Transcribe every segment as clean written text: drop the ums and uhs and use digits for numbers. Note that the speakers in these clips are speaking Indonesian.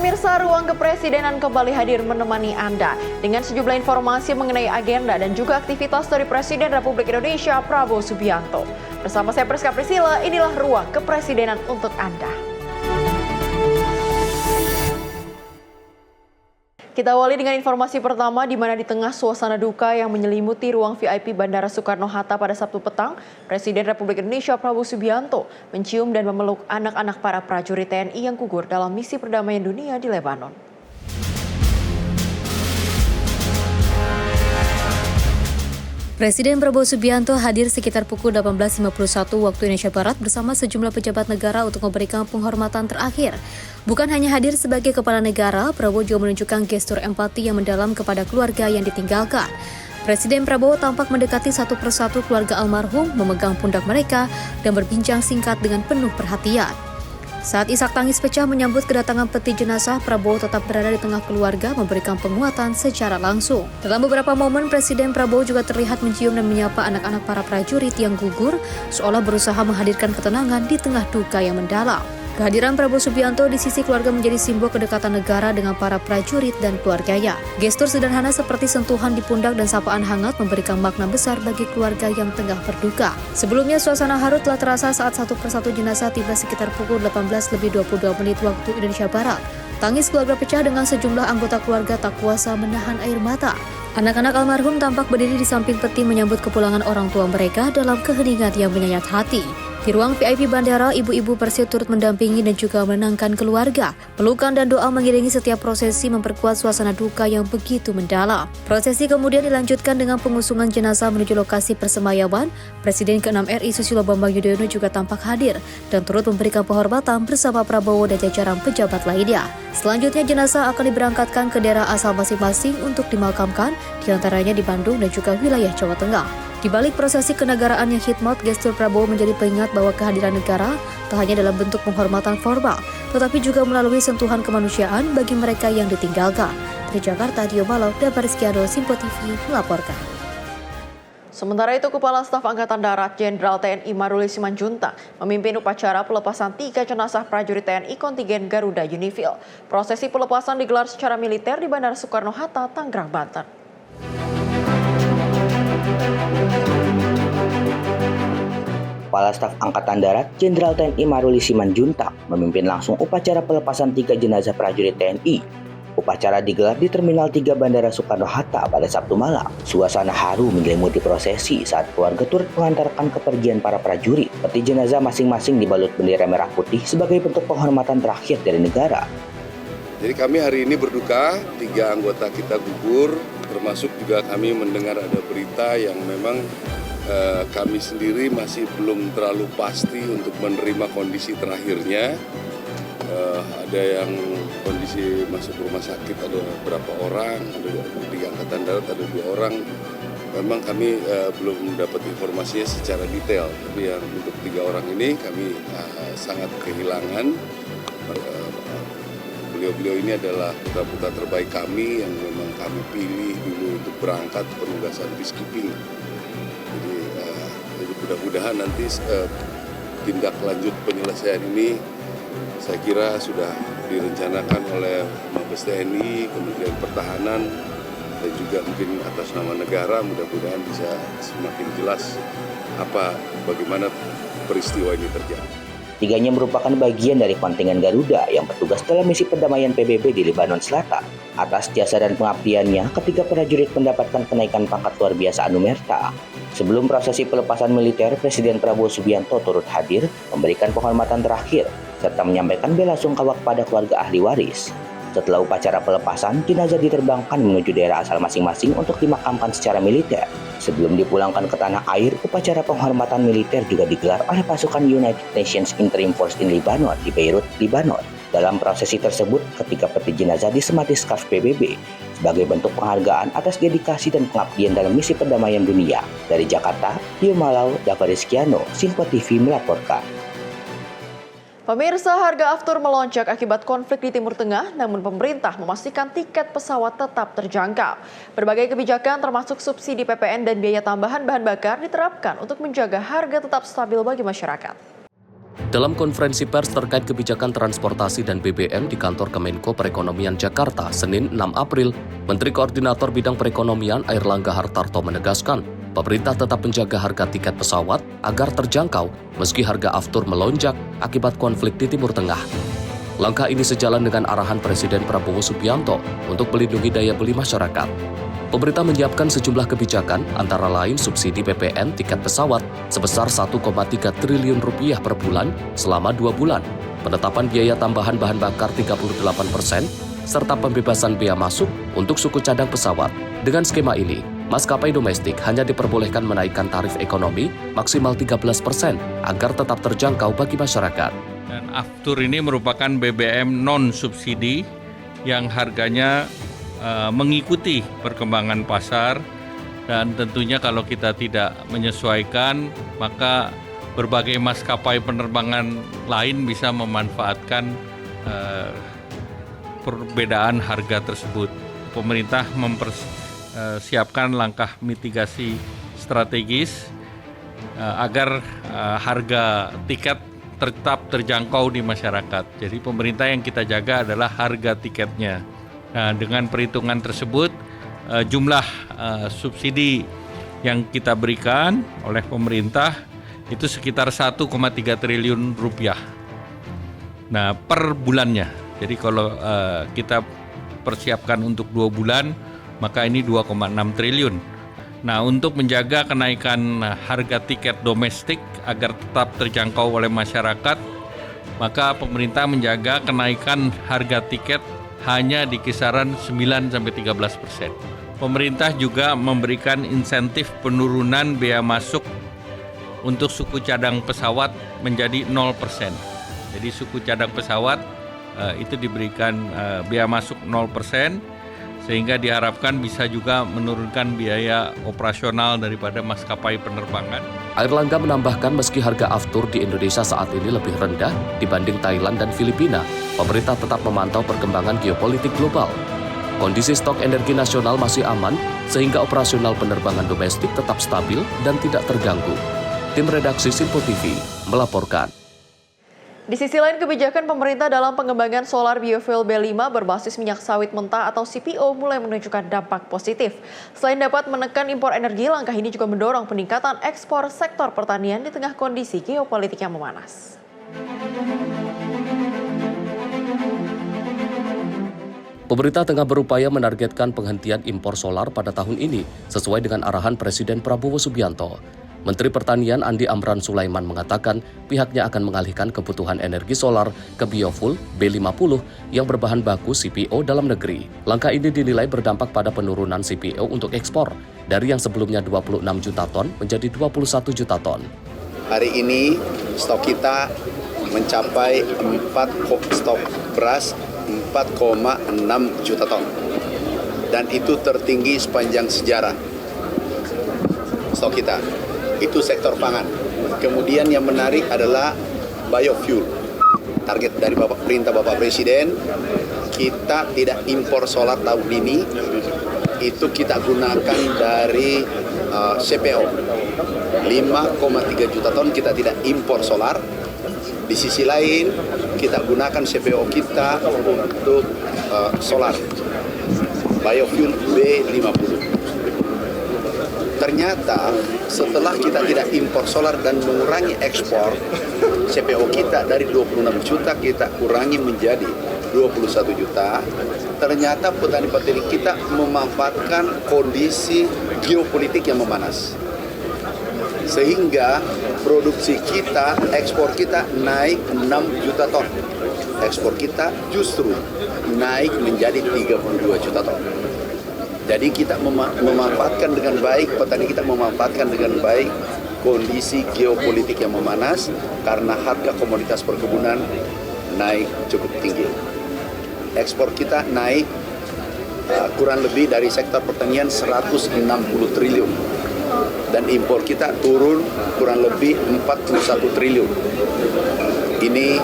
Pemirsa, Ruang Kepresidenan kembali hadir menemani Anda dengan sejumlah informasi mengenai agenda dan juga aktivitas dari Presiden Republik Indonesia Prabowo Subianto. Bersama saya Priska Priscilla, inilah Ruang Kepresidenan untuk Anda. Kita awali dengan informasi pertama di mana di tengah suasana duka yang menyelimuti ruang VIP Bandara Soekarno-Hatta pada Sabtu petang, Presiden Republik Indonesia Prabowo Subianto mencium dan memeluk anak-anak para prajurit TNI yang gugur dalam misi perdamaian dunia di Lebanon. Presiden Prabowo Subianto hadir sekitar pukul 18.51 waktu Indonesia Barat bersama sejumlah pejabat negara untuk memberikan penghormatan terakhir. Bukan hanya hadir sebagai kepala negara, Prabowo juga menunjukkan gestur empati yang mendalam kepada keluarga yang ditinggalkan. Presiden Prabowo tampak mendekati satu persatu keluarga almarhum, memegang pundak mereka, dan berbincang singkat dengan penuh perhatian. Saat isak tangis pecah menyambut kedatangan peti jenazah, Prabowo tetap berada di tengah keluarga memberikan penguatan secara langsung. Dalam beberapa momen, Presiden Prabowo juga terlihat mencium dan menyapa anak-anak para prajurit yang gugur, seolah berusaha menghadirkan ketenangan di tengah duka yang mendalam. Kehadiran Prabowo Subianto di sisi keluarga menjadi simbol kedekatan negara dengan para prajurit dan keluarganya. Gestur sederhana seperti sentuhan di pundak dan sapaan hangat memberikan makna besar bagi keluarga yang tengah berduka. Sebelumnya, suasana haru telah terasa saat satu persatu jenazah tiba sekitar pukul 18:22 waktu Indonesia Barat. Tangis keluarga pecah dengan sejumlah anggota keluarga tak kuasa menahan air mata. Anak-anak almarhum tampak berdiri di samping peti menyambut kepulangan orang tua mereka dalam keheningan yang menyayat hati. Di ruang VIP bandara, ibu-ibu Persib turut mendampingi dan juga menenangkan keluarga. Pelukan dan doa mengiringi setiap prosesi memperkuat suasana duka yang begitu mendalam. Prosesi kemudian dilanjutkan dengan pengusungan jenazah menuju lokasi persemayaman. Presiden ke-6 RI Susilo Bambang Yudhoyono juga tampak hadir dan turut memberikan penghormatan bersama Prabowo dan jajaran pejabat lainnya. Selanjutnya jenazah akan diberangkatkan ke daerah asal masing-masing untuk dimakamkan, diantaranya di Bandung dan juga wilayah Jawa Tengah. Di balik prosesi kenegaraan yang khidmat, gestur Prabowo menjadi pengingat bahwa kehadiran negara tak hanya dalam bentuk penghormatan formal, tetapi juga melalui sentuhan kemanusiaan bagi mereka yang ditinggalkan. Dari Jakarta, Dio Malau dan Pariskiano, Simpo TV melaporkan. Sementara itu, Kepala Staf Angkatan Darat Jenderal TNI Maruli Simanjuntak memimpin upacara pelepasan 3 jenazah prajurit TNI kontingen Garuda Unifil. Prosesi pelepasan digelar secara militer di Bandara Soekarno-Hatta, Tangerang, Banten. Kepala Staf Angkatan Darat Jenderal TNI Maruli Simanjuntak memimpin langsung upacara pelepasan 3 jenazah prajurit TNI. Upacara digelar di Terminal 3 Bandara Soekarno-Hatta pada Sabtu malam. Suasana haru menyelimuti prosesi saat keluarga turut mengantarkan kepergian para prajurit. Peti jenazah masing-masing dibalut bendera merah putih sebagai bentuk penghormatan terakhir dari negara. Jadi kami hari ini berduka, 3 anggota kita gugur, termasuk juga kami mendengar ada berita yang memang kami sendiri masih belum terlalu pasti untuk menerima kondisi terakhirnya. Ada yang kondisi masuk rumah sakit, ada berapa orang, ada di Angkatan Darat ada 2 orang. Memang kami belum dapat informasinya secara detail, tapi yang untuk 3 orang ini kami sangat kehilangan. Beliau-beliau ini adalah putra-putra terbaik kami yang memang kami pilih dulu untuk berangkat penugasan peacekeeping. Jadi mudah-mudahan nanti tindak lanjut penyelesaian ini saya kira sudah direncanakan oleh Mabes TNI, Kementerian Pertahanan, dan juga mungkin atas nama negara. Mudah-mudahan bisa semakin jelas bagaimana peristiwa ini terjadi. 3-nya merupakan bagian dari kontingen Garuda yang bertugas dalam misi perdamaian PBB di Lebanon Selatan. Atas jasa dan pengabdiannya, ketiga prajurit mendapatkan kenaikan pangkat luar biasa Anumerta. Sebelum prosesi pelepasan militer, Presiden Prabowo Subianto turut hadir memberikan penghormatan terakhir serta menyampaikan bela sungkawa kepada keluarga ahli waris. Setelah upacara pelepasan, jenazah diterbangkan menuju daerah asal masing-masing untuk dimakamkan secara militer. Sebelum dipulangkan ke tanah air, upacara penghormatan militer juga digelar oleh pasukan United Nations Interim Force in Lebanon di Beirut, Lebanon. Dalam prosesi tersebut, ketika peti jenazah disemati skarf PBB sebagai bentuk penghargaan atas dedikasi dan pengabdian dalam misi perdamaian dunia. Dari Jakarta, Dio Malau, Rizkiano, Simpo TV melaporkan. Pemirsa, harga aftur melonjak akibat konflik di Timur Tengah, namun pemerintah memastikan tiket pesawat tetap terjangkau. Berbagai kebijakan termasuk subsidi PPN dan biaya tambahan bahan bakar diterapkan untuk menjaga harga tetap stabil bagi masyarakat. Dalam konferensi pers terkait kebijakan transportasi dan BBM di kantor Kemenko Perekonomian Jakarta, Senin 6 April, Menteri Koordinator Bidang Perekonomian Airlangga Hartarto menegaskan, pemerintah tetap menjaga harga tiket pesawat agar terjangkau meski harga aftur melonjak akibat konflik di Timur Tengah. Langkah ini sejalan dengan arahan Presiden Prabowo Subianto untuk melindungi daya beli masyarakat. Pemerintah menyiapkan sejumlah kebijakan, antara lain subsidi PPN tiket pesawat sebesar 1,3 triliun rupiah per bulan selama 2 bulan, penetapan biaya tambahan bahan bakar 38%, serta pembebasan bea masuk untuk suku cadang pesawat. Dengan skema ini, maskapai domestik hanya diperbolehkan menaikkan tarif ekonomi maksimal 13% agar tetap terjangkau bagi masyarakat. Dan Aftur ini merupakan BBM non-subsidi yang harganya mengikuti perkembangan pasar, dan tentunya kalau kita tidak menyesuaikan maka berbagai maskapai penerbangan lain bisa memanfaatkan perbedaan harga tersebut. Pemerintah mempersiapkan langkah mitigasi strategis agar harga tiket tetap terjangkau di masyarakat. Jadi pemerintah yang kita jaga adalah harga tiketnya. Nah, dengan perhitungan tersebut, jumlah subsidi yang kita berikan oleh pemerintah itu sekitar 1,3 triliun rupiah. Nah, per bulannya. Jadi kalau kita persiapkan untuk 2 bulan, maka ini 2,6 triliun. Nah, untuk menjaga kenaikan harga tiket domestik agar tetap terjangkau oleh masyarakat, maka pemerintah menjaga kenaikan harga tiket hanya di kisaran 9-13%. Pemerintah juga memberikan insentif penurunan bea masuk untuk suku cadang pesawat menjadi 0%. Jadi suku cadang pesawat itu diberikan bea masuk 0%, sehingga diharapkan bisa juga menurunkan biaya operasional daripada maskapai penerbangan. Airlangga menambahkan meski harga aftur di Indonesia saat ini lebih rendah dibanding Thailand dan Filipina, pemerintah tetap memantau perkembangan geopolitik global. Kondisi stok energi nasional masih aman, sehingga operasional penerbangan domestik tetap stabil dan tidak terganggu. Tim redaksi Simpo TV melaporkan. Di sisi lain, kebijakan pemerintah dalam pengembangan solar biofuel B5 berbasis minyak sawit mentah atau CPO mulai menunjukkan dampak positif. Selain dapat menekan impor energi, langkah ini juga mendorong peningkatan ekspor sektor pertanian di tengah kondisi geopolitik yang memanas. Pemerintah tengah berupaya menargetkan penghentian impor solar pada tahun ini, sesuai dengan arahan Presiden Prabowo Subianto. Menteri Pertanian Andi Amran Sulaiman mengatakan pihaknya akan mengalihkan kebutuhan energi solar ke biofuel B50 yang berbahan baku CPO dalam negeri. Langkah ini dinilai berdampak pada penurunan CPO untuk ekspor dari yang sebelumnya 26 juta ton menjadi 21 juta ton. Hari ini stok kita mencapai stok beras 4,6 juta ton. Dan itu tertinggi sepanjang sejarah stok kita. Itu sektor pangan. Kemudian yang menarik adalah biofuel. Target dari perintah Bapak Presiden, kita tidak impor solar tahun ini. Itu kita gunakan dari CPO. 5,3 juta ton kita tidak impor solar. Di sisi lain, kita gunakan CPO kita untuk solar. Biofuel B50. Ternyata setelah kita tidak impor solar dan mengurangi ekspor, CPO kita dari 26 juta kita kurangi menjadi 21 juta. Ternyata petani-petani kita memanfaatkan kondisi geopolitik yang memanas. Sehingga produksi kita, ekspor kita naik 6 juta ton. Ekspor kita justru naik menjadi 32 juta ton. Jadi kita memanfaatkan dengan baik, petani kita memanfaatkan dengan baik kondisi geopolitik yang memanas karena harga komoditas perkebunan naik cukup tinggi. Ekspor kita naik kurang lebih dari sektor pertanian 160 triliun dan impor kita turun kurang lebih 41 triliun. Ini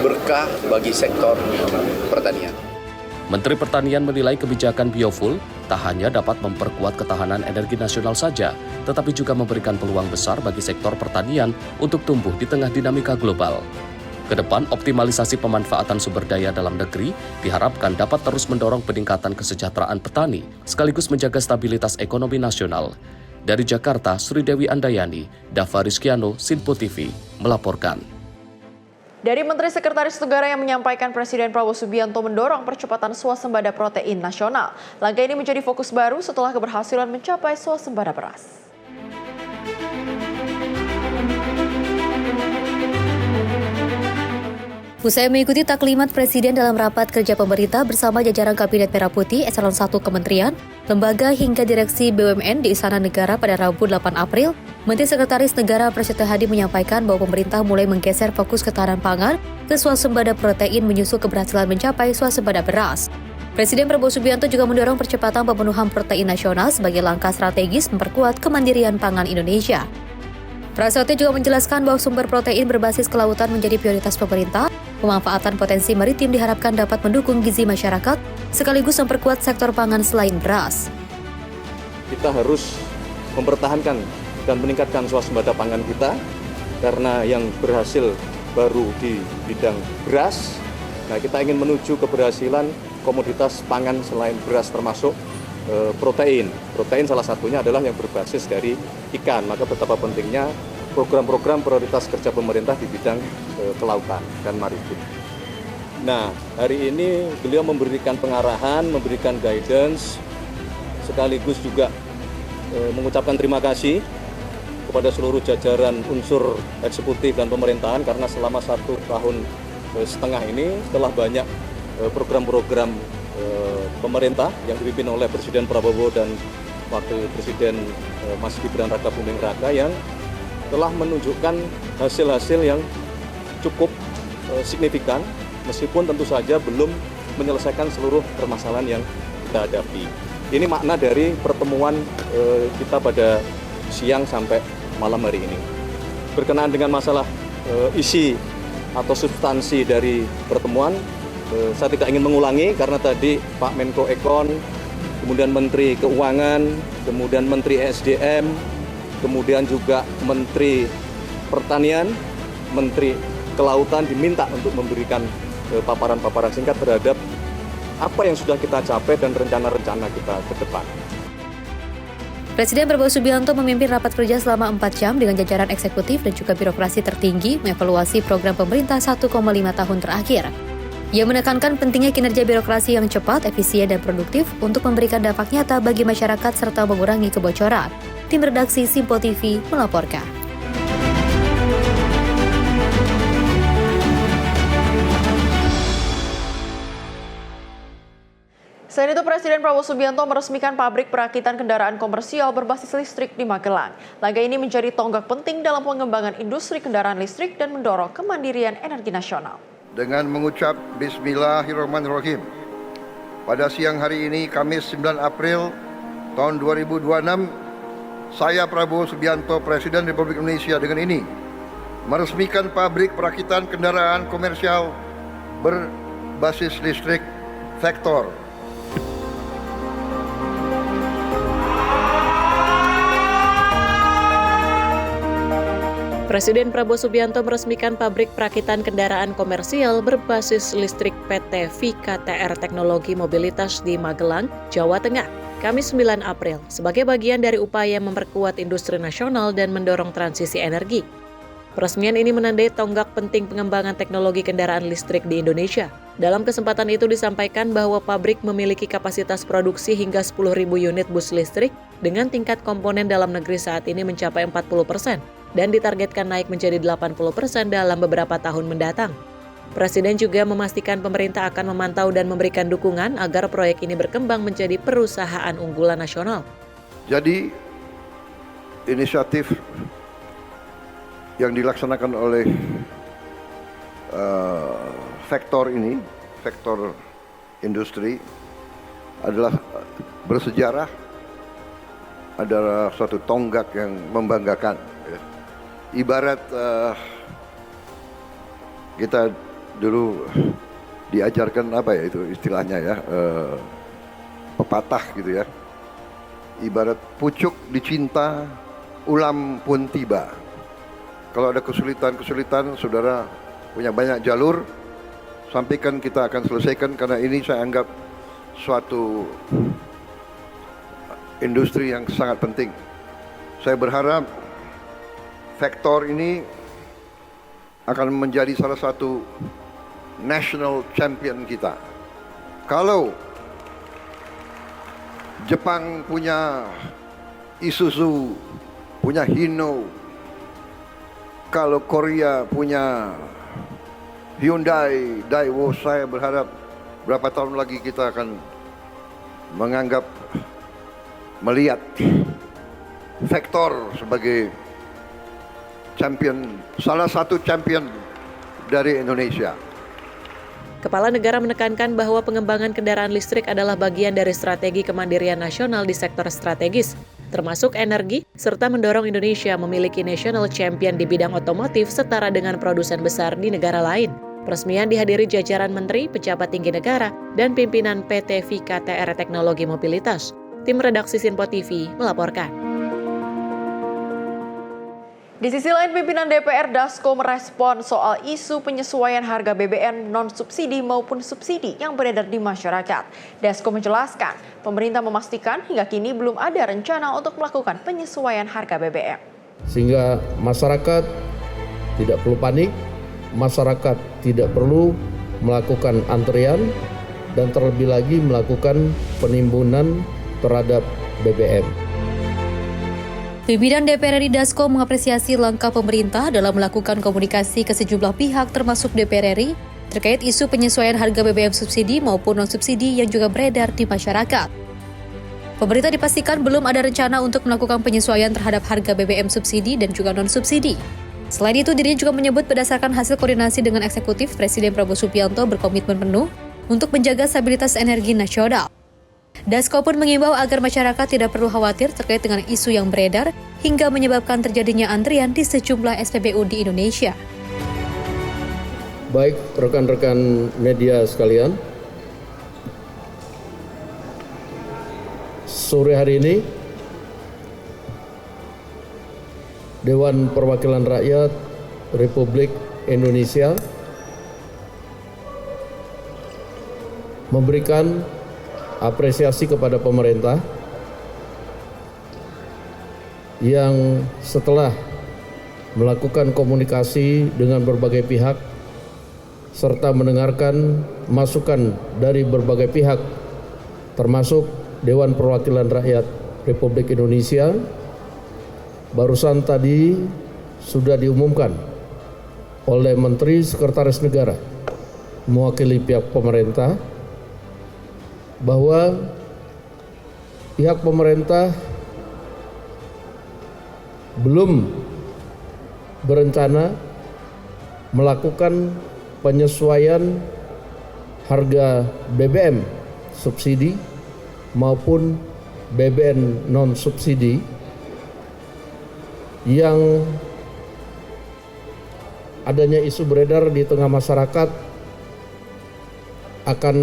berkah bagi sektor pertanian. Menteri Pertanian menilai kebijakan biofuel tak hanya dapat memperkuat ketahanan energi nasional saja, tetapi juga memberikan peluang besar bagi sektor pertanian untuk tumbuh di tengah dinamika global. Kedepan, optimalisasi pemanfaatan sumber daya dalam negeri diharapkan dapat terus mendorong peningkatan kesejahteraan petani, sekaligus menjaga stabilitas ekonomi nasional. Dari Jakarta, Sri Dewi Andayani, Dava Rizkiano, Sinpo TV, melaporkan. Dari Menteri Sekretaris Negara yang menyampaikan Presiden Prabowo Subianto mendorong percepatan swasembada protein nasional. Langkah ini menjadi fokus baru setelah keberhasilan mencapai swasembada beras. Usai mengikuti taklimat Presiden dalam rapat kerja pemerintah bersama jajaran Kabinet Merah Putih Eselon 1 Kementerian, Lembaga hingga Direksi BUMN di Istana Negara pada Rabu 8 April, Menteri Sekretaris Negara Prasetyo Hadi menyampaikan bahwa pemerintah mulai menggeser fokus ketahanan pangan ke swasembada protein menyusul keberhasilan mencapai swasembada beras. Presiden Prabowo Subianto juga mendorong percepatan pemenuhan protein nasional sebagai langkah strategis memperkuat kemandirian pangan Indonesia. Prasetyo juga menjelaskan bahwa sumber protein berbasis kelautan menjadi prioritas pemerintah. Pemanfaatan potensi maritim diharapkan dapat mendukung gizi masyarakat, sekaligus memperkuat sektor pangan selain beras. Kita harus mempertahankan dan meningkatkan swasembada pangan kita, karena yang berhasil baru di bidang beras. Nah, kita ingin menuju keberhasilan komoditas pangan selain beras, termasuk protein. Protein salah satunya adalah yang berbasis dari ikan. Maka betapa pentingnya program-program prioritas kerja pemerintah di bidang kelautan dan maritim. Nah, hari ini beliau memberikan pengarahan, memberikan guidance, sekaligus juga mengucapkan terima kasih kepada seluruh jajaran unsur eksekutif dan pemerintahan, karena selama 1,5 tahun ini setelah banyak program-program pemerintah yang dipimpin oleh Presiden Prabowo dan Wakil Presiden Mas Gibran Raka Buming Raka yang telah menunjukkan hasil-hasil yang cukup signifikan, meskipun tentu saja belum menyelesaikan seluruh permasalahan yang kita hadapi. Ini makna dari pertemuan kita pada siang sampai malam hari ini. Berkenaan dengan masalah isi atau substansi dari pertemuan, saya tidak ingin mengulangi karena tadi Pak Menko Ekon, kemudian Menteri Keuangan, kemudian Menteri SDM, kemudian juga Menteri Pertanian, Menteri Kelautan diminta untuk memberikan paparan-paparan singkat terhadap apa yang sudah kita capai dan rencana-rencana kita ke depan. Presiden Prabowo Subianto memimpin rapat kerja selama 4 jam dengan jajaran eksekutif dan juga birokrasi tertinggi mengevaluasi program pemerintah 1,5 tahun terakhir. Ia menekankan pentingnya kinerja birokrasi yang cepat, efisien, dan produktif untuk memberikan dampak nyata bagi masyarakat serta mengurangi kebocoran. Tim redaksi Sinpo TV melaporkan. Selain itu, Presiden Prabowo Subianto meresmikan pabrik perakitan kendaraan komersial berbasis listrik di Magelang. Langkah ini menjadi tonggak penting dalam pengembangan industri kendaraan listrik dan mendorong kemandirian energi nasional. Dengan mengucap Bismillahirrahmanirrahim, pada siang hari ini, Kamis 9 April tahun 2026, saya Prabowo Subianto, Presiden Republik Indonesia dengan ini meresmikan pabrik perakitan kendaraan komersial berbasis listrik Vector. Presiden Prabowo Subianto meresmikan pabrik perakitan kendaraan komersial berbasis listrik PT VKTR Teknologi Mobilitas di Magelang, Jawa Tengah, Kamis 9 April, sebagai bagian dari upaya memperkuat industri nasional dan mendorong transisi energi. Peresmian ini menandai tonggak penting pengembangan teknologi kendaraan listrik di Indonesia. Dalam kesempatan itu disampaikan bahwa pabrik memiliki kapasitas produksi hingga 10.000 unit bus listrik dengan tingkat komponen dalam negeri saat ini mencapai 40%. Dan ditargetkan naik menjadi 80% dalam beberapa tahun mendatang. Presiden juga memastikan pemerintah akan memantau dan memberikan dukungan agar proyek ini berkembang menjadi perusahaan unggulan nasional. Jadi, inisiatif yang dilaksanakan oleh sektor ini, sektor industri, adalah bersejarah, adalah suatu tonggak yang membanggakan. Ibarat kita dulu diajarkan apa ya itu istilahnya ya, pepatah gitu ya. Ibarat pucuk dicinta, ulam pun tiba. Kalau ada kesulitan-kesulitan, saudara punya banyak jalur, sampaikan, kita akan selesaikan, karena ini saya anggap suatu industri yang sangat penting. Saya berharap sektor ini akan menjadi salah satu national champion kita. Kalau Jepang punya Isuzu, punya Hino, kalau Korea punya Hyundai, Daewoo, saya berharap berapa tahun lagi kita akan melihat sektor sebagai champion, salah satu champion dari Indonesia. Kepala negara menekankan bahwa pengembangan kendaraan listrik adalah bagian dari strategi kemandirian nasional di sektor strategis, termasuk energi, serta mendorong Indonesia memiliki national champion di bidang otomotif setara dengan produsen besar di negara lain. Peresmian dihadiri jajaran menteri, pejabat tinggi negara, dan pimpinan PT Vika TR Teknologi Mobilitas. Tim redaksi Sinpo TV melaporkan. Di sisi lain, pimpinan DPR Dasko merespon soal isu penyesuaian harga BBM non-subsidi maupun subsidi yang beredar di masyarakat. Dasko menjelaskan, pemerintah memastikan hingga kini belum ada rencana untuk melakukan penyesuaian harga BBM. Sehingga masyarakat tidak perlu panik, masyarakat tidak perlu melakukan antrian, dan terlebih lagi melakukan penimbunan terhadap BBM. Pimpinan DPR RI Dasko mengapresiasi langkah pemerintah dalam melakukan komunikasi ke sejumlah pihak termasuk DPR RI terkait isu penyesuaian harga BBM subsidi maupun non-subsidi yang juga beredar di masyarakat. Pemerintah dipastikan belum ada rencana untuk melakukan penyesuaian terhadap harga BBM subsidi dan juga non-subsidi. Selain itu, dirinya juga menyebut berdasarkan hasil koordinasi dengan eksekutif, Presiden Prabowo Subianto berkomitmen penuh untuk menjaga stabilitas energi nasional. Dasko pun mengimbau agar masyarakat tidak perlu khawatir terkait dengan isu yang beredar hingga menyebabkan terjadinya antrian di sejumlah SPBU di Indonesia. Baik rekan-rekan media sekalian, sore hari ini Dewan Perwakilan Rakyat Republik Indonesia memberikan apresiasi kepada pemerintah yang setelah melakukan komunikasi dengan berbagai pihak serta mendengarkan masukan dari berbagai pihak termasuk Dewan Perwakilan Rakyat Republik Indonesia, barusan tadi sudah diumumkan oleh Menteri Sekretaris Negara mewakili pihak pemerintah bahwa pihak pemerintah belum berencana melakukan penyesuaian harga BBM subsidi maupun BBM non-subsidi yang adanya isu beredar di tengah masyarakat akan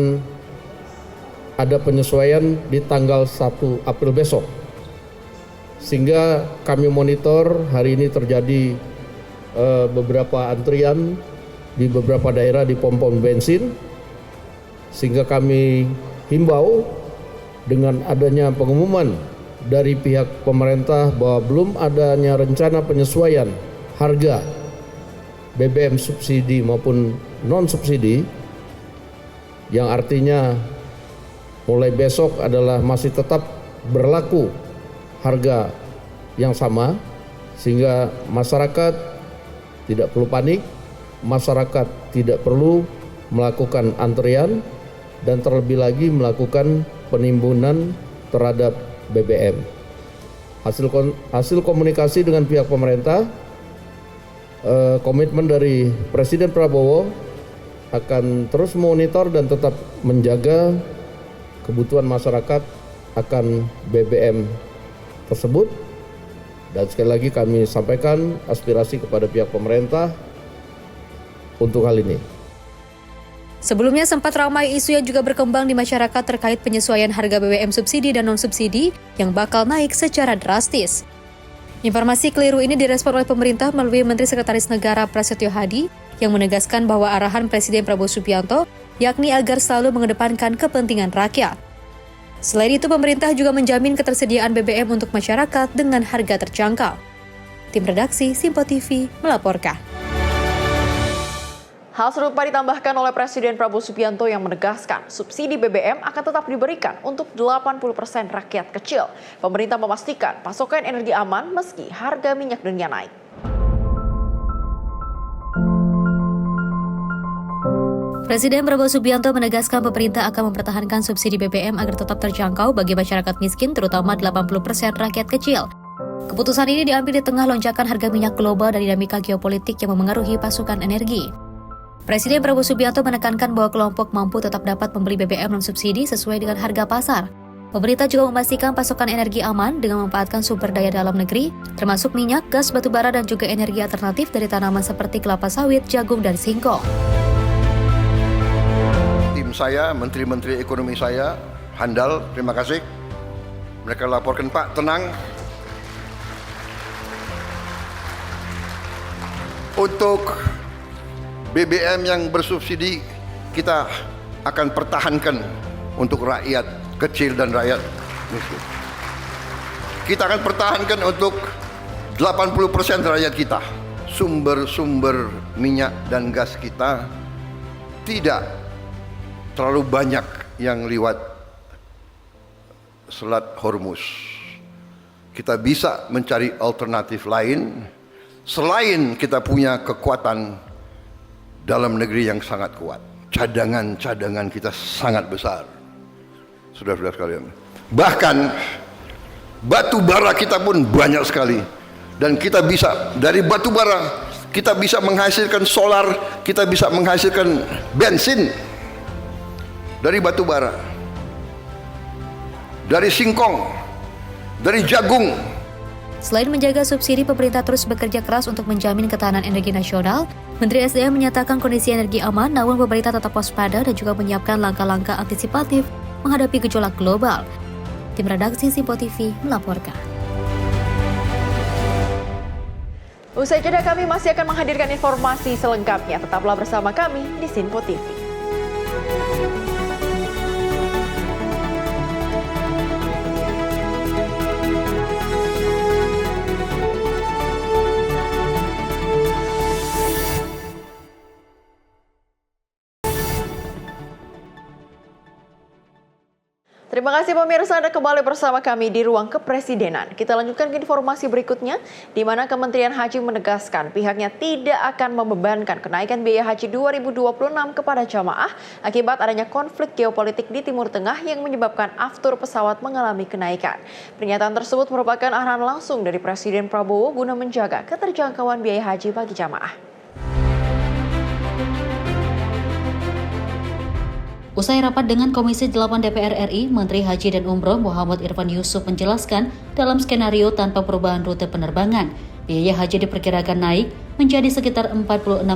ada penyesuaian di tanggal 1 April besok. Sehingga kami monitor hari ini terjadi beberapa antrian di beberapa daerah di pom-pom bensin. Sehingga kami himbau dengan adanya pengumuman dari pihak pemerintah bahwa belum adanya rencana penyesuaian harga BBM subsidi maupun non-subsidi, yang artinya mulai besok adalah masih tetap berlaku harga yang sama, sehingga masyarakat tidak perlu panik, masyarakat tidak perlu melakukan antrian, dan terlebih lagi melakukan penimbunan terhadap BBM. Hasil komunikasi dengan pihak pemerintah, komitmen dari Presiden Prabowo akan terus memonitor dan tetap menjaga kebutuhan masyarakat akan BBM tersebut. Dan sekali lagi kami sampaikan aspirasi kepada pihak pemerintah untuk hal ini. Sebelumnya sempat ramai isu yang juga berkembang di masyarakat terkait penyesuaian harga BBM subsidi dan non-subsidi yang bakal naik secara drastis. Informasi keliru ini direspon oleh pemerintah melalui Menteri Sekretaris Negara Prasetyo Hadi yang menegaskan bahwa arahan Presiden Prabowo Subianto yakni agar selalu mengedepankan kepentingan rakyat. Selain itu, pemerintah juga menjamin ketersediaan BBM untuk masyarakat dengan harga terjangkau. Tim redaksi Simpo TV melaporkan. Hal serupa ditambahkan oleh Presiden Prabowo Subianto yang menegaskan subsidi BBM akan tetap diberikan untuk 80% rakyat kecil. Pemerintah memastikan pasokan energi aman meski harga minyak dunia naik. Presiden Prabowo Subianto menegaskan pemerintah akan mempertahankan subsidi BBM agar tetap terjangkau bagi masyarakat miskin, terutama 80% rakyat kecil. Keputusan ini diambil di tengah lonjakan harga minyak global dan dinamika geopolitik yang memengaruhi pasokan energi. Presiden Prabowo Subianto menekankan bahwa kelompok mampu tetap dapat membeli BBM non-subsidi sesuai dengan harga pasar. Pemerintah juga memastikan pasokan energi aman dengan memanfaatkan sumber daya dalam negeri, termasuk minyak, gas, batubara, dan juga energi alternatif dari tanaman seperti kelapa sawit, jagung, dan singkong. Tim saya, menteri-menteri ekonomi saya, handal, terima kasih. Mereka laporkan, Pak, tenang. Untuk BBM yang bersubsidi kita akan pertahankan untuk rakyat kecil dan rakyat miskin. Kita akan pertahankan untuk 80% rakyat kita. Sumber-sumber minyak dan gas kita tidak terlalu banyak yang lewat Selat Hormuz. Kita bisa mencari alternatif lain selain kita punya kekuatan dalam negeri yang sangat kuat. Cadangan-cadangan kita sangat besar. Saudara-saudara sekalian. Bahkan batu bara kita pun banyak sekali. Dan kita bisa, dari batu bara, kita bisa menghasilkan solar, kita bisa menghasilkan bensin. Dari batu bara. Dari singkong. Dari jagung. Selain menjaga subsidi, pemerintah terus bekerja keras untuk menjamin ketahanan energi nasional. Menteri SDM menyatakan kondisi energi aman, namun pemerintah tetap waspada dan juga menyiapkan langkah-langkah antisipatif menghadapi gejolak global. Tim redaksi Simpo TV melaporkan. Usai jeda kami masih akan menghadirkan informasi selengkapnya. Tetaplah bersama kami di Simpo TV. Terima kasih pemirsa, Anda kembali bersama kami di Ruang Kepresidenan. Kita lanjutkan ke informasi berikutnya, di mana Kementerian Haji menegaskan pihaknya tidak akan membebankan kenaikan biaya haji 2026 kepada jamaah akibat adanya konflik geopolitik di Timur Tengah yang menyebabkan aftur pesawat mengalami kenaikan. Pernyataan tersebut merupakan arahan langsung dari Presiden Prabowo guna menjaga keterjangkauan biaya haji bagi jamaah. Usai rapat dengan Komisi 8 DPR RI, Menteri Haji dan Umroh Muhammad Irfan Yusuf menjelaskan dalam skenario tanpa perubahan rute penerbangan, biaya haji diperkirakan naik menjadi sekitar 46,9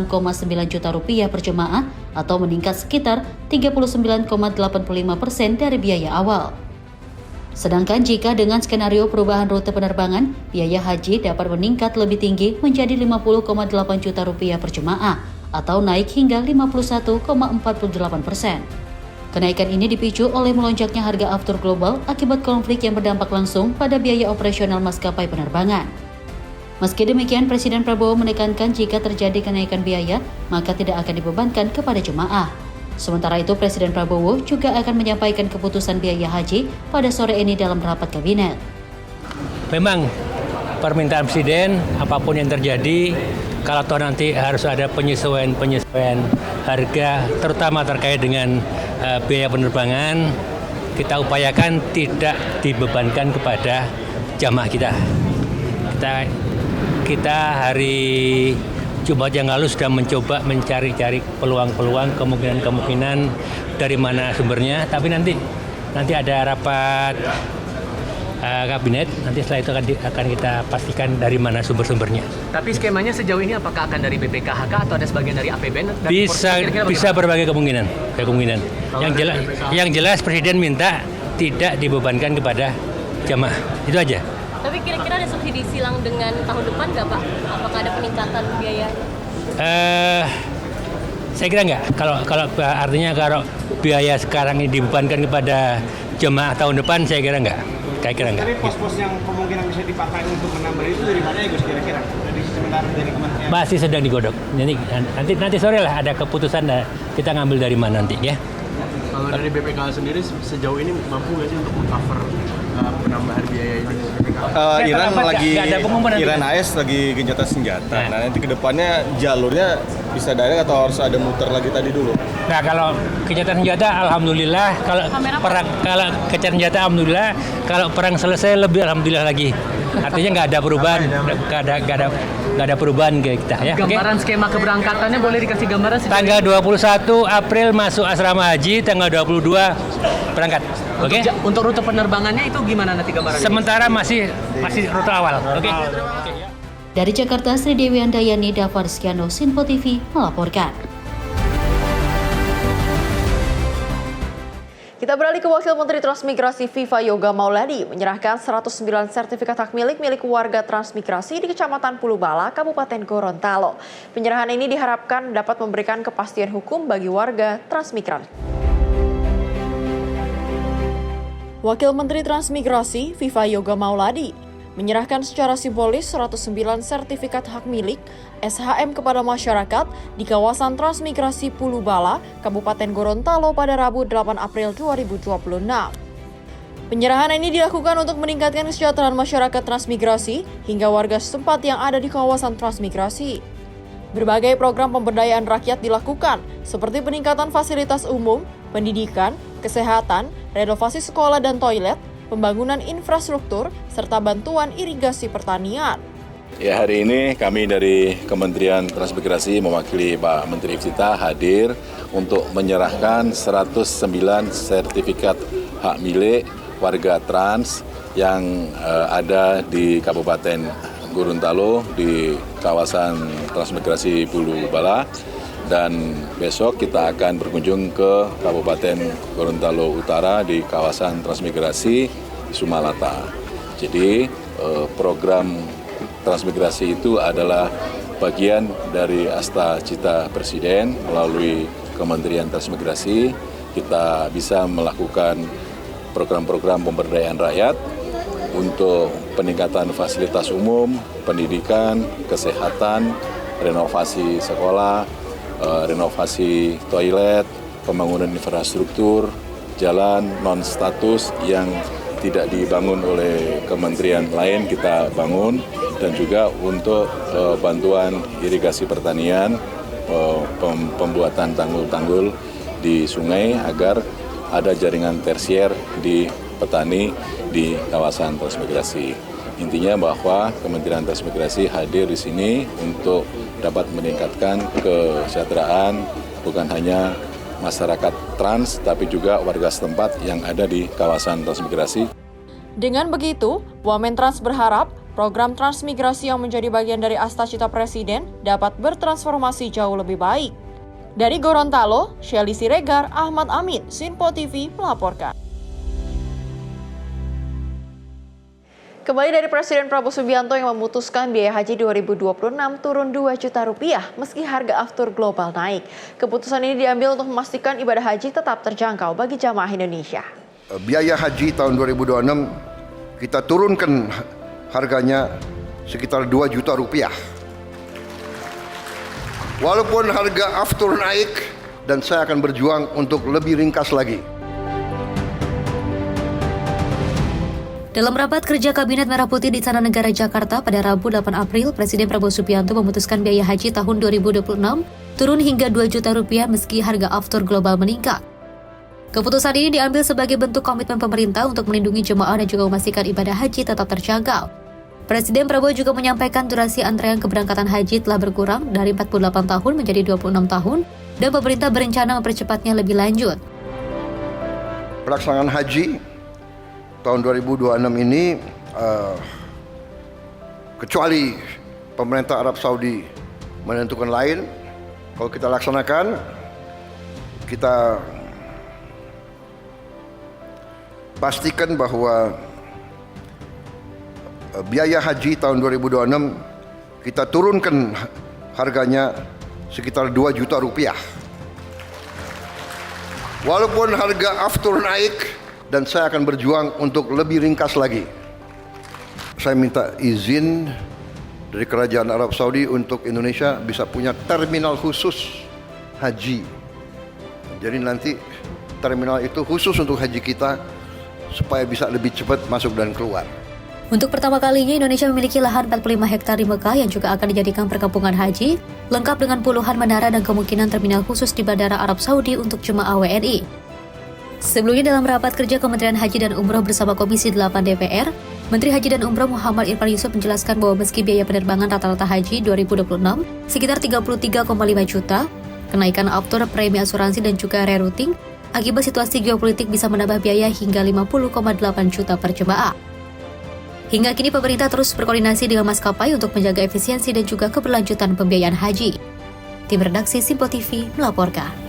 juta rupiah per jemaah atau meningkat sekitar 39,85% dari biaya awal. Sedangkan jika dengan skenario perubahan rute penerbangan, biaya haji dapat meningkat lebih tinggi menjadi 50,8 juta rupiah per jemaah atau naik hingga 51,48%. Kenaikan ini dipicu oleh melonjaknya harga aftur global akibat konflik yang berdampak langsung pada biaya operasional maskapai penerbangan. Meski demikian, Presiden Prabowo menekankan jika terjadi kenaikan biaya, maka tidak akan dibebankan kepada jemaah. Sementara itu, Presiden Prabowo juga akan menyampaikan keputusan biaya haji pada sore ini dalam rapat kabinet. Memang permintaan Presiden, apapun yang terjadi, kalau toh nanti harus ada penyesuaian harga, terutama terkait dengan biaya penerbangan, kita upayakan tidak dibebankan kepada jamaah kita. Kita hari Jumat yang lalu sudah mencoba mencari-cari peluang-peluang, kemungkinan-kemungkinan dari mana sumbernya, tapi nanti ada rapat kabinet. Nanti setelah itu akan kita pastikan dari mana sumber-sumbernya. Tapi skemanya sejauh ini apakah akan dari BPKHK atau ada sebagian dari APBN? Bisa berbagai kemungkinan. Yang jelas Presiden minta tidak dibebankan kepada jamaah. Itu aja. Tapi kira-kira ada subsidi silang dengan tahun depan nggak Pak? Apakah ada peningkatan biaya? Saya kira nggak. Kalau artinya kalau biaya sekarang ini dibebankan kepada jemaah tahun depan, saya kira nggak. Tapi pos-pos yang kemungkinan bisa dipakai untuk menambah itu dari mana ya Gus kira-kira? Dari sementara dari kementerian? Masih sedang digodok. Jadi nanti sore lah ada keputusan, kita ngambil dari mana nanti ya. Kalau dari BPK sendiri sejauh ini mampu nggak sih untuk meng-cover penambahan biaya ini? Iran AS lagi gencatan senjata. Nah nanti kedepannya jalurnya bisa direct atau harus ada muter lagi tadi dulu? Nah kalau gencatan senjata alhamdulillah, kalau gencatan senjata alhamdulillah, kalau perang selesai lebih alhamdulillah lagi. Artinya nggak ada perubahan, nggak ada perubahan ke kita ya. Gambaran skema keberangkatannya boleh dikasih gambaran? Tanggal 21 April masuk asrama haji, tanggal 22 berangkat. Oke. Untuk rute penerbangannya itu gimana nanti gambarannya? Sementara masih rute awal. Oke. Dari Jakarta, Sri Dewi Andayani, Dava Rizkiano, Sinpo TV melaporkan. Kita beralih ke Wakil Menteri Transmigrasi Viva Yoga Mauladi menyerahkan 109 sertifikat hak milik warga transmigrasi di Kecamatan Pulubala, Kabupaten Gorontalo. Penyerahan ini diharapkan dapat memberikan kepastian hukum bagi warga transmigran. Wakil Menteri Transmigrasi Viva Yoga Mauladi menyerahkan secara simbolis 109 sertifikat hak milik SHM kepada masyarakat di kawasan transmigrasi Pulubala, Kabupaten Gorontalo pada Rabu 8 April 2026. Penyerahan ini dilakukan untuk meningkatkan kesejahteraan masyarakat transmigrasi hingga warga setempat yang ada di kawasan transmigrasi. Berbagai program pemberdayaan rakyat dilakukan, seperti peningkatan fasilitas umum, pendidikan, kesehatan, renovasi sekolah dan toilet, pembangunan infrastruktur, serta bantuan irigasi pertanian. Ya, hari ini kami dari Kementerian Transmigrasi mewakili Pak Menteri kita hadir untuk menyerahkan 109 sertifikat hak milik warga trans yang ada di Kabupaten Gorontalo di kawasan transmigrasi Pulubala. Dan besok kita akan berkunjung ke Kabupaten Gorontalo Utara di kawasan transmigrasi Sumalata. Jadi program transmigrasi itu adalah bagian dari Asta Cita Presiden. Melalui Kementerian Transmigrasi kita bisa melakukan program-program pemberdayaan rakyat untuk peningkatan fasilitas umum, pendidikan, kesehatan, renovasi sekolah, renovasi toilet, pembangunan infrastruktur, jalan non-status yang tidak dibangun oleh kementerian lain kita bangun, dan juga untuk bantuan irigasi pertanian, pembuatan tanggul-tanggul di sungai agar ada jaringan tersier di petani di kawasan transmigrasi. Intinya bahwa Kementerian Transmigrasi hadir di sini untuk dapat meningkatkan kesejahteraan bukan hanya masyarakat trans, tapi juga warga setempat yang ada di kawasan transmigrasi. Dengan begitu, Wamentrans berharap program transmigrasi yang menjadi bagian dari Asta Cita Presiden dapat bertransformasi jauh lebih baik. Dari Gorontalo, Shelly Siregar, Ahmad Amin, Sinpo TV melaporkan. Kembali dari Presiden Prabowo Subianto yang memutuskan biaya haji 2026 turun 2 juta rupiah meski harga aftur global naik. Keputusan ini diambil untuk memastikan ibadah haji tetap terjangkau bagi jamaah Indonesia. Biaya haji tahun 2026 kita turunkan harganya sekitar 2 juta rupiah. Walaupun harga aftur naik, dan saya akan berjuang untuk lebih ringkas lagi. Dalam rapat kerja Kabinet Merah Putih di Istana Negara Jakarta pada Rabu 8 April, Presiden Prabowo Subianto memutuskan biaya haji tahun 2026 turun hingga 2 juta rupiah meski harga aftur global meningkat. Keputusan ini diambil sebagai bentuk komitmen pemerintah untuk melindungi jemaah dan juga memastikan ibadah haji tetap terjangkau. Presiden Prabowo juga menyampaikan durasi antrean keberangkatan haji telah berkurang dari 48 tahun menjadi 26 tahun dan pemerintah berencana mempercepatnya lebih lanjut. Pelaksanaan haji tahun 2026 ini, kecuali pemerintah Arab Saudi menentukan lain, kalau kita laksanakan, kita pastikan bahwa biaya haji tahun 2026 kita turunkan harganya sekitar 2 juta rupiah. Walaupun harga aftur naik, dan saya akan berjuang untuk lebih ringkas lagi. Saya minta izin dari Kerajaan Arab Saudi untuk Indonesia bisa punya terminal khusus haji. Jadi nanti terminal itu khusus untuk haji kita supaya bisa lebih cepat masuk dan keluar. Untuk pertama kalinya, Indonesia memiliki lahan 45 hektar di Mekah yang juga akan dijadikan perkampungan haji, lengkap dengan puluhan menara dan kemungkinan terminal khusus di Bandara Arab Saudi untuk jemaah WNI. Sebelumnya dalam rapat kerja Kementerian Haji dan Umroh bersama Komisi 8 DPR, Menteri Haji dan Umroh Muhammad Irfan Yusuf menjelaskan bahwa meski biaya penerbangan rata-rata haji 2026 sekitar 33,5 juta, kenaikan aftur, premi asuransi dan juga rerouting akibat situasi geopolitik bisa menambah biaya hingga 50,8 juta per jemaah. Hingga kini pemerintah terus berkoordinasi dengan maskapai untuk menjaga efisiensi dan juga keberlanjutan pembiayaan haji. Tim redaksi Simpo TV melaporkan.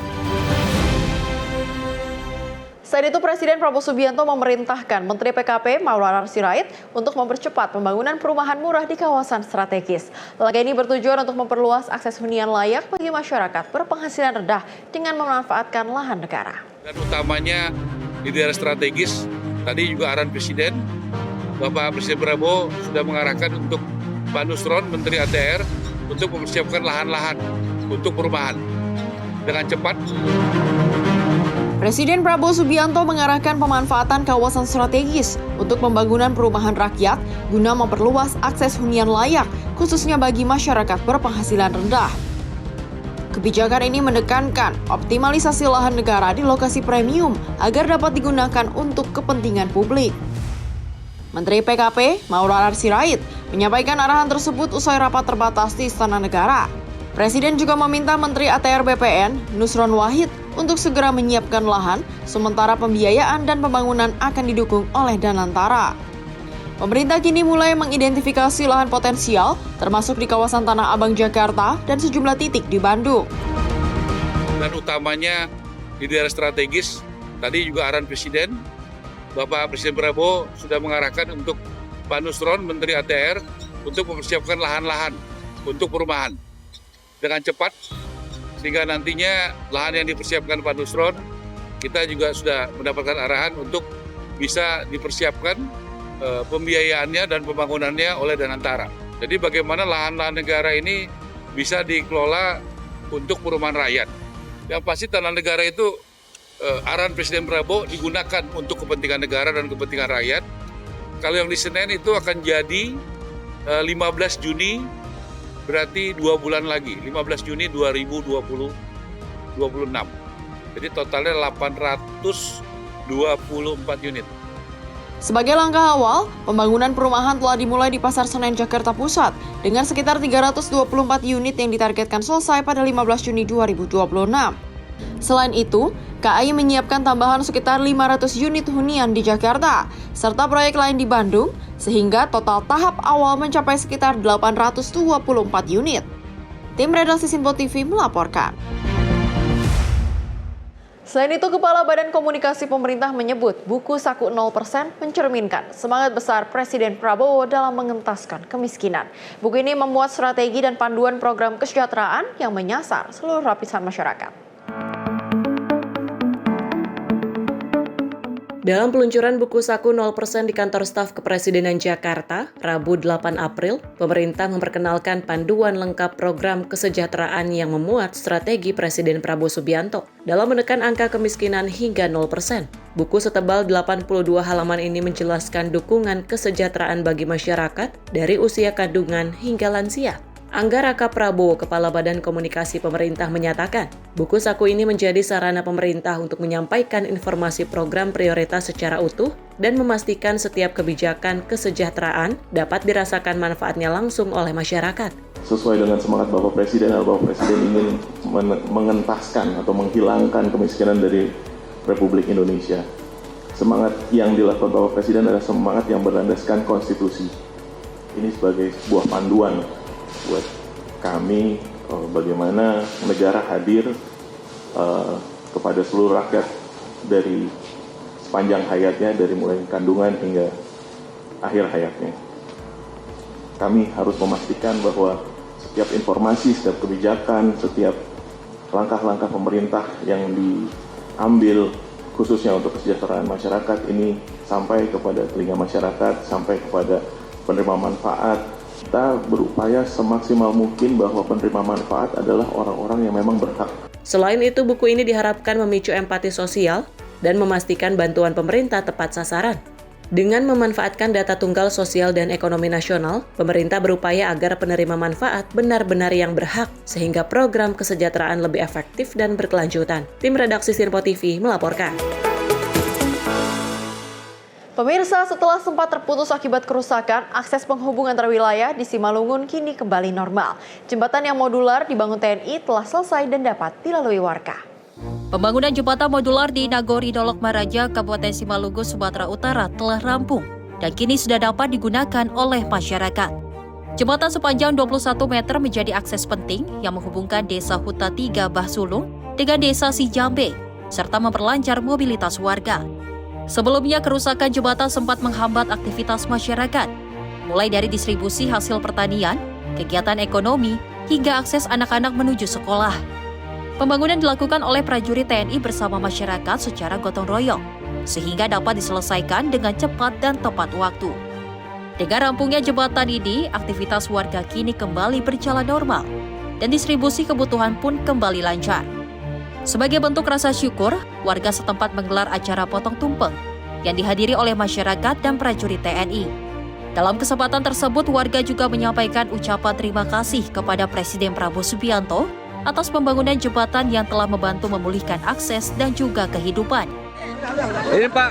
Selain itu, Presiden Prabowo Subianto memerintahkan Menteri PKP Maulana Sirait untuk mempercepat pembangunan perumahan murah di kawasan strategis. Langkah ini bertujuan untuk memperluas akses hunian layak bagi masyarakat berpenghasilan rendah dengan memanfaatkan lahan negara. Dan utamanya di daerah strategis, tadi juga arahan Presiden, Bapak Presiden Prabowo sudah mengarahkan untuk Pak Nusron, Menteri ATR, untuk mempersiapkan lahan-lahan untuk perumahan dengan cepat. Presiden Prabowo Subianto mengarahkan pemanfaatan kawasan strategis untuk pembangunan perumahan rakyat guna memperluas akses hunian layak, khususnya bagi masyarakat berpenghasilan rendah. Kebijakan ini menekankan optimalisasi lahan negara di lokasi premium agar dapat digunakan untuk kepentingan publik. Menteri PKP Maulana Sirait menyampaikan arahan tersebut usai rapat terbatas di Istana Negara. Presiden juga meminta Menteri ATR BPN Nusron Wahid untuk segera menyiapkan lahan, sementara pembiayaan dan pembangunan akan didukung oleh Danantara. Pemerintah kini mulai mengidentifikasi lahan potensial, termasuk di kawasan Tanah Abang Jakarta dan sejumlah titik di Bandung. Dan utamanya di daerah strategis, tadi juga arahan Presiden, Bapak Presiden Prabowo sudah mengarahkan untuk Pak Nusron, Menteri ATR, untuk mempersiapkan lahan-lahan untuk perumahan dengan cepat, sehingga nantinya lahan yang dipersiapkan Pak Nusron, kita juga sudah mendapatkan arahan untuk bisa dipersiapkan pembiayaannya dan pembangunannya oleh Danantara. Jadi bagaimana lahan-lahan negara ini bisa dikelola untuk perumahan rakyat. Yang pasti tanah negara itu arahan Presiden Prabowo digunakan untuk kepentingan negara dan kepentingan rakyat. Kalau yang di Senen itu akan jadi 15 Juni, berarti 2 bulan lagi, 15 Juni 2026. Jadi totalnya 824 unit. Sebagai langkah awal, pembangunan perumahan telah dimulai di Pasar Senen, Jakarta Pusat, dengan sekitar 324 unit yang ditargetkan selesai pada 15 Juni 2026. Selain itu, KAI menyiapkan tambahan sekitar 500 unit hunian di Jakarta, serta proyek lain di Bandung, sehingga total tahap awal mencapai sekitar 824 unit. Tim redaksi Simpo TV melaporkan. Selain itu, Kepala Badan Komunikasi Pemerintah menyebut buku Saku 0% mencerminkan semangat besar Presiden Prabowo dalam mengentaskan kemiskinan. Buku ini memuat strategi dan panduan program kesejahteraan yang menyasar seluruh lapisan masyarakat. Dalam peluncuran buku Saku 0% di kantor staf Kepresidenan Jakarta, Rabu 8 April, pemerintah memperkenalkan panduan lengkap program kesejahteraan yang memuat strategi Presiden Prabowo Subianto dalam menekan angka kemiskinan hingga 0%. Buku setebal 82 halaman ini menjelaskan dukungan kesejahteraan bagi masyarakat dari usia kandungan hingga lansia. Angga Raka Prabowo, Kepala Badan Komunikasi Pemerintah, menyatakan, buku Saku ini menjadi sarana pemerintah untuk menyampaikan informasi program prioritas secara utuh dan memastikan setiap kebijakan kesejahteraan dapat dirasakan manfaatnya langsung oleh masyarakat. Sesuai dengan semangat Bapak Presiden, Bapak Presiden ingin mengentaskan atau menghilangkan kemiskinan dari Republik Indonesia. semangat yang dilakukan Bapak Presiden adalah semangat yang berlandaskan konstitusi. Ini sebagai sebuah panduan buat kami bagaimana negara hadir kepada seluruh rakyat dari sepanjang hayatnya, dari mulai kandungan hingga akhir hayatnya. Kami harus memastikan bahwa setiap informasi, setiap kebijakan, setiap langkah-langkah pemerintah yang diambil khususnya untuk kesejahteraan masyarakat ini sampai kepada telinga masyarakat, sampai kepada penerima manfaat. Kita berupaya semaksimal mungkin bahwa penerima manfaat adalah orang-orang yang memang berhak. Selain itu, buku ini diharapkan memicu empati sosial dan memastikan bantuan pemerintah tepat sasaran. Dengan memanfaatkan data tunggal sosial dan ekonomi nasional, pemerintah berupaya agar penerima manfaat benar-benar yang berhak, sehingga program kesejahteraan lebih efektif dan berkelanjutan. Tim redaksi Sinpo TV melaporkan. Pemirsa, setelah sempat terputus akibat kerusakan, akses penghubung antar wilayah di Simalungun kini kembali normal. Jembatan yang modular dibangun TNI telah selesai dan dapat dilalui warga. Pembangunan jembatan modular di Nagori Dolok Maraja, Kabupaten Simalungun, Sumatera Utara telah rampung dan kini sudah dapat digunakan oleh masyarakat. Jembatan sepanjang 21 meter menjadi akses penting yang menghubungkan Desa Huta 3 Bahsulung dengan Desa Sijambe, serta memperlancar mobilitas warga. Sebelumnya, kerusakan jembatan sempat menghambat aktivitas masyarakat, mulai dari distribusi hasil pertanian, kegiatan ekonomi, hingga akses anak-anak menuju sekolah. Pembangunan dilakukan oleh prajurit TNI bersama masyarakat secara gotong royong, sehingga dapat diselesaikan dengan cepat dan tepat waktu. Dengan rampungnya jembatan ini, aktivitas warga kini kembali berjalan normal, dan distribusi kebutuhan pun kembali lancar. Sebagai bentuk rasa syukur, warga setempat menggelar acara potong tumpeng, yang dihadiri oleh masyarakat dan prajurit TNI. Dalam kesempatan tersebut, warga juga menyampaikan ucapan terima kasih kepada Presiden Prabowo Subianto atas pembangunan jembatan yang telah membantu memulihkan akses dan juga kehidupan. Ini Pak.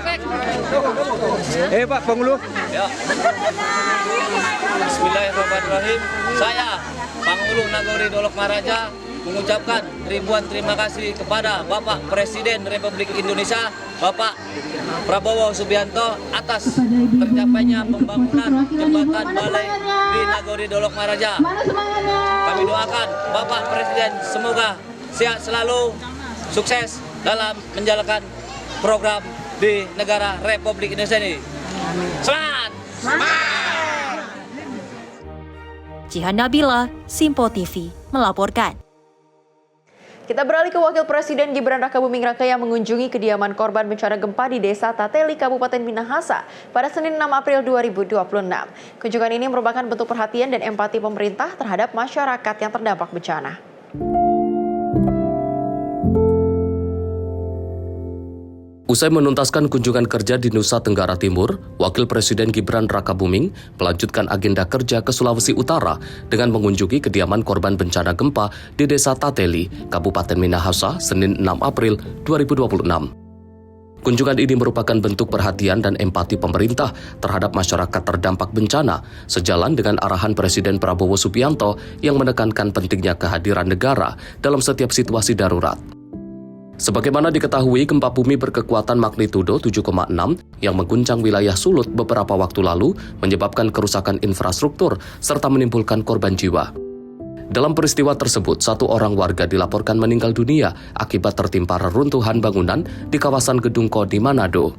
Pak pengeluh. Ya. Bismillahirrahmanirrahim. Saya Pangulu Nagori Dolok Maraja mengucapkan ribuan terima kasih kepada Bapak Presiden Republik Indonesia, Bapak Prabowo Subianto atas tercapainya pembangunan jembatan Balai di Nagori Dolok Maraja. Kami doakan Bapak Presiden semoga sehat selalu, sukses dalam menjalankan program di negara Republik Indonesia ini. Selamat! Jihan Nabila, Sinpo TV, melaporkan. Kita beralih ke Wakil Presiden Gibran Rakabuming Raka yang mengunjungi kediaman korban bencana gempa di Desa Tateli, Kabupaten Minahasa pada Senin 6 April 2026. Kunjungan ini merupakan bentuk perhatian dan empati pemerintah terhadap masyarakat yang terdampak bencana. Usai menuntaskan kunjungan kerja di Nusa Tenggara Timur, Wakil Presiden Gibran Rakabuming melanjutkan agenda kerja ke Sulawesi Utara dengan mengunjungi kediaman korban bencana gempa di Desa Tateli, Kabupaten Minahasa, Senin 6 April 2026. Kunjungan ini merupakan bentuk perhatian dan empati pemerintah terhadap masyarakat terdampak bencana, sejalan dengan arahan Presiden Prabowo Subianto yang menekankan pentingnya kehadiran negara dalam setiap situasi darurat. Sebagaimana diketahui, gempa bumi berkekuatan magnitudo 7,6 yang mengguncang wilayah Sulut beberapa waktu lalu menyebabkan kerusakan infrastruktur serta menimbulkan korban jiwa. Dalam peristiwa tersebut, 1 orang warga dilaporkan meninggal dunia akibat tertimpa reruntuhan bangunan di kawasan Gedung Kodi, Manado.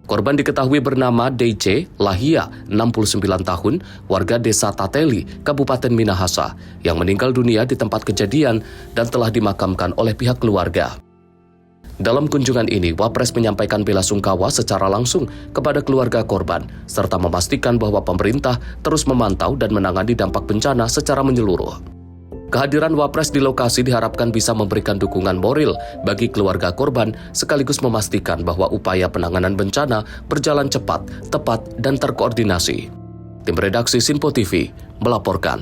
Korban diketahui bernama DJ Lahia, 69 tahun, warga Desa Tateli, Kabupaten Minahasa, yang meninggal dunia di tempat kejadian dan telah dimakamkan oleh pihak keluarga. Dalam kunjungan ini, Wapres menyampaikan bela sungkawa secara langsung kepada keluarga korban, serta memastikan bahwa pemerintah terus memantau dan menangani dampak bencana secara menyeluruh. Kehadiran Wapres di lokasi diharapkan bisa memberikan dukungan moral bagi keluarga korban, sekaligus memastikan bahwa upaya penanganan bencana berjalan cepat, tepat, dan terkoordinasi. Tim redaksi Sinpo TV melaporkan.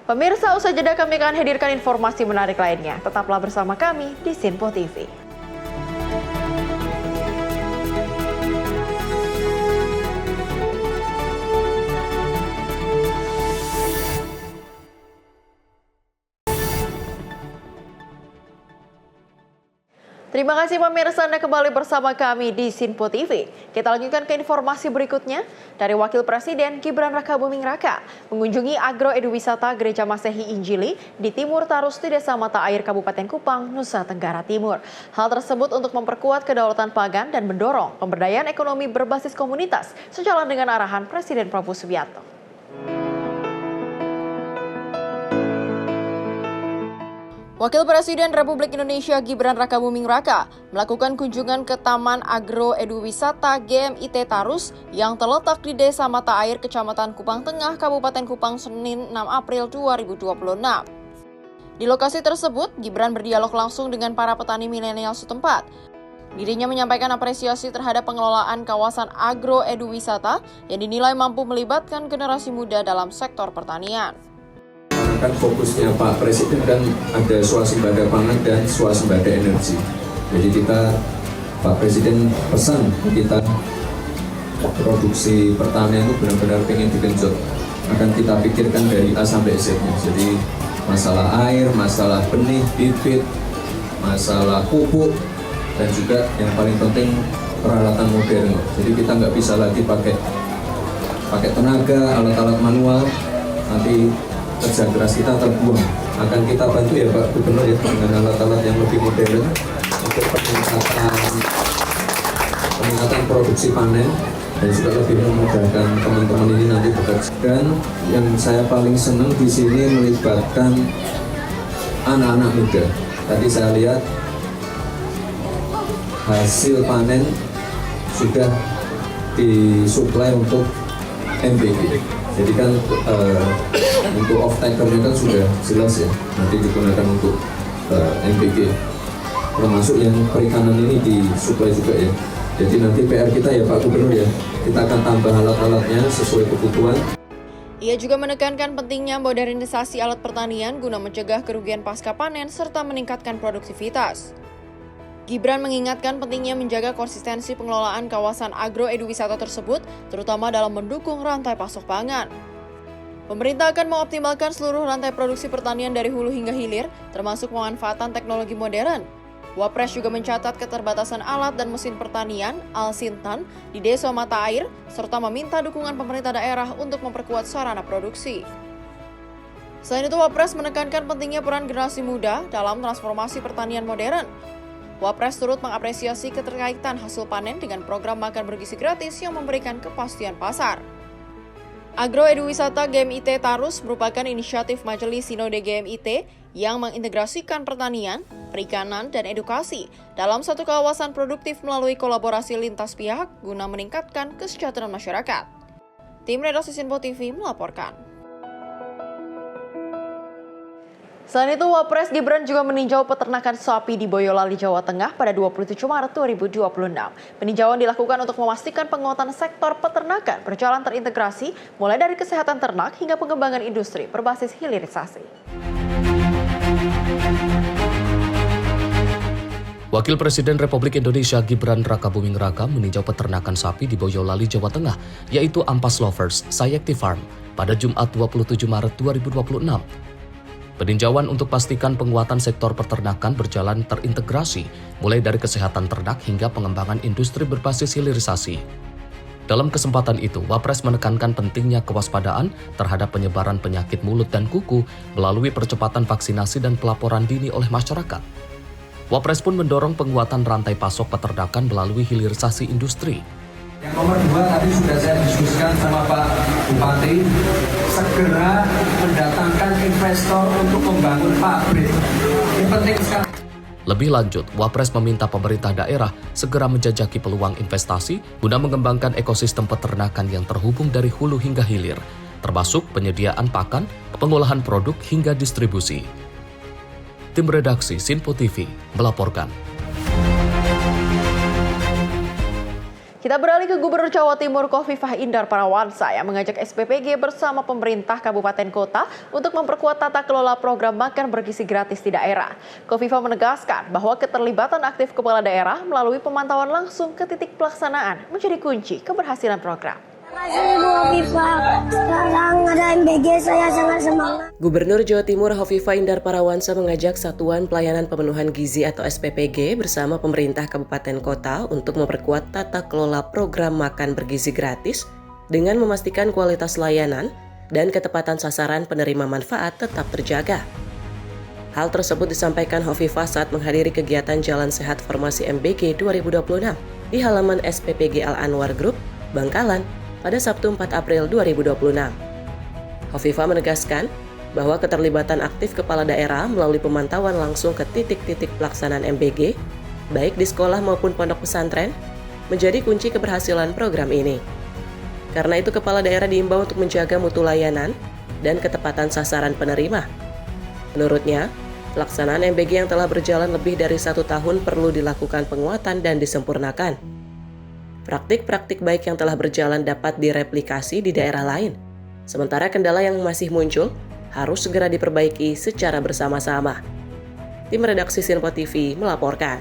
Pemirsa, usai jeda kami akan hadirkan informasi menarik lainnya. Tetaplah bersama kami di Sinpo TV. Terima kasih pemirsa, Anda kembali bersama kami di Sinpo TV. Kita lanjutkan ke informasi berikutnya. Dari Wakil Presiden Gibran Rakabuming Raka mengunjungi Agro Eduwisata Gereja Masehi Injili di Timur Tarus di Desa Mata Air, Kabupaten Kupang, Nusa Tenggara Timur. Hal tersebut untuk memperkuat kedaulatan pangan dan mendorong pemberdayaan ekonomi berbasis komunitas sejalan dengan arahan Presiden Prabowo Subianto. Wakil Presiden Republik Indonesia Gibran Rakabuming Raka melakukan kunjungan ke Taman Agro Eduwisata GMIT Tarus yang terletak di Desa Mata Air, Kecamatan Kupang Tengah, Kabupaten Kupang, Senin 6 April 2026. Di lokasi tersebut, Gibran berdialog langsung dengan para petani milenial setempat. Dirinya menyampaikan apresiasi terhadap pengelolaan kawasan Agro Eduwisata yang dinilai mampu melibatkan generasi muda dalam sektor pertanian. Kan fokusnya Pak Presiden kan ada swasembada pangan dan swasembada energi. Jadi Pak Presiden pesan kita produksi pertanian itu benar-benar pengen digenjot. Akan kita pikirkan dari A sampai Z-nya. Jadi masalah air, masalah benih, bibit, masalah pupuk, dan juga yang paling penting peralatan modern. Jadi kita nggak bisa lagi pakai tenaga, alat-alat manual, nanti kerja keras kita terbuang. Akan kita bantu ya Pak Gubernur ya dengan alat-alat yang lebih modern untuk peningkatan produksi panen dan juga lebih memudahkan teman-teman ini nanti bekerja. Dan yang saya paling senang di sini melibatkan anak-anak muda. Tadi saya lihat hasil panen sudah disuplai untuk MPG. Jadi kan untuk off-takernya kan sudah jelas ya, nanti digunakan untuk MPG. Termasuk yang perikanan ini disuplai juga ya. Jadi nanti PR kita ya Pak Gubernur ya, kita akan tambah alat-alatnya sesuai kebutuhan. Ia juga menekankan pentingnya modernisasi alat pertanian guna mencegah kerugian pasca panen serta meningkatkan produktivitas. Gibran mengingatkan pentingnya menjaga konsistensi pengelolaan kawasan agro eduwisata tersebut, terutama dalam mendukung rantai pasok pangan. Pemerintah akan mengoptimalkan seluruh rantai produksi pertanian dari hulu hingga hilir, termasuk pemanfaatan teknologi modern. Wapres juga mencatat keterbatasan alat dan mesin pertanian Al-Sintan di Desa Mata Air, serta meminta dukungan pemerintah daerah untuk memperkuat sarana produksi. Selain itu, Wapres menekankan pentingnya peran generasi muda dalam transformasi pertanian modern. Wapres turut mengapresiasi keterkaitan hasil panen dengan program makan bergizi gratis yang memberikan kepastian pasar. Agro Eduwisata GMIT Tarus merupakan inisiatif Majelis Sinode GMIT yang mengintegrasikan pertanian, perikanan, dan edukasi dalam satu kawasan produktif melalui kolaborasi lintas pihak guna meningkatkan kesejahteraan masyarakat. Tim Redaksi Sinpo TV melaporkan. Selain itu, Wapres Gibran juga meninjau peternakan sapi di Boyolali, Jawa Tengah pada 27 Maret 2026. Peninjauan dilakukan untuk memastikan penguatan sektor peternakan berjalan terintegrasi, mulai dari kesehatan ternak hingga pengembangan industri berbasis hilirisasi. Wakil Presiden Republik Indonesia Gibran Rakabuming Raka meninjau peternakan sapi di Boyolali, Jawa Tengah, yaitu Ampas Lovers Sayekti Farm, pada Jumat 27 Maret 2026. Peninjauan untuk pastikan penguatan sektor peternakan berjalan terintegrasi, mulai dari kesehatan ternak hingga pengembangan industri berbasis hilirisasi. Dalam kesempatan itu, Wapres menekankan pentingnya kewaspadaan terhadap penyebaran penyakit mulut dan kuku melalui percepatan vaksinasi dan pelaporan dini oleh masyarakat. Wapres pun mendorong penguatan rantai pasok peternakan melalui hilirisasi industri. Yang nomor 2 tadi sudah saya diskusikan sama Pak Bupati, segera mendatangkan investor untuk membangun pabrik. Ini penting sekali. Lebih lanjut, Wapres meminta pemerintah daerah segera menjajaki peluang investasi guna mengembangkan ekosistem peternakan yang terhubung dari hulu hingga hilir, termasuk penyediaan pakan, pengolahan produk hingga distribusi. Tim Redaksi Sinpo TV melaporkan. Kita beralih ke Gubernur Jawa Timur Khofifah Indar Parawansa yang mengajak SPPG bersama pemerintah kabupaten kota untuk memperkuat tata kelola program makan bergizi gratis di daerah. Khofifah menegaskan bahwa keterlibatan aktif kepala daerah melalui pemantauan langsung ke titik pelaksanaan menjadi kunci keberhasilan program. Terima kasih Ibu Hovifah. Sekarang ada MBG, saya sangat semangat. Gubernur Jawa Timur Hovifah Indar Parawansa mengajak Satuan Pelayanan Pemenuhan Gizi atau SPPG bersama pemerintah kabupaten kota untuk memperkuat tata kelola program makan bergizi gratis dengan memastikan kualitas layanan dan ketepatan sasaran penerima manfaat tetap terjaga. Hal tersebut disampaikan Hovifah saat menghadiri kegiatan Jalan Sehat Formasi MBG 2026 di halaman SPPG Al-Anwar Group, Bangkalan, pada Sabtu 4 April 2026. Hovifah menegaskan bahwa keterlibatan aktif kepala daerah melalui pemantauan langsung ke titik-titik pelaksanaan MBG, baik di sekolah maupun pondok pesantren, menjadi kunci keberhasilan program ini. Karena itu, kepala daerah diimbau untuk menjaga mutu layanan dan ketepatan sasaran penerima. Menurutnya, pelaksanaan MBG yang telah berjalan lebih dari 1 tahun perlu dilakukan penguatan dan disempurnakan. Praktik-praktik baik yang telah berjalan dapat direplikasi di daerah lain, sementara kendala yang masih muncul harus segera diperbaiki secara bersama-sama. Tim redaksi Sinpo TV melaporkan.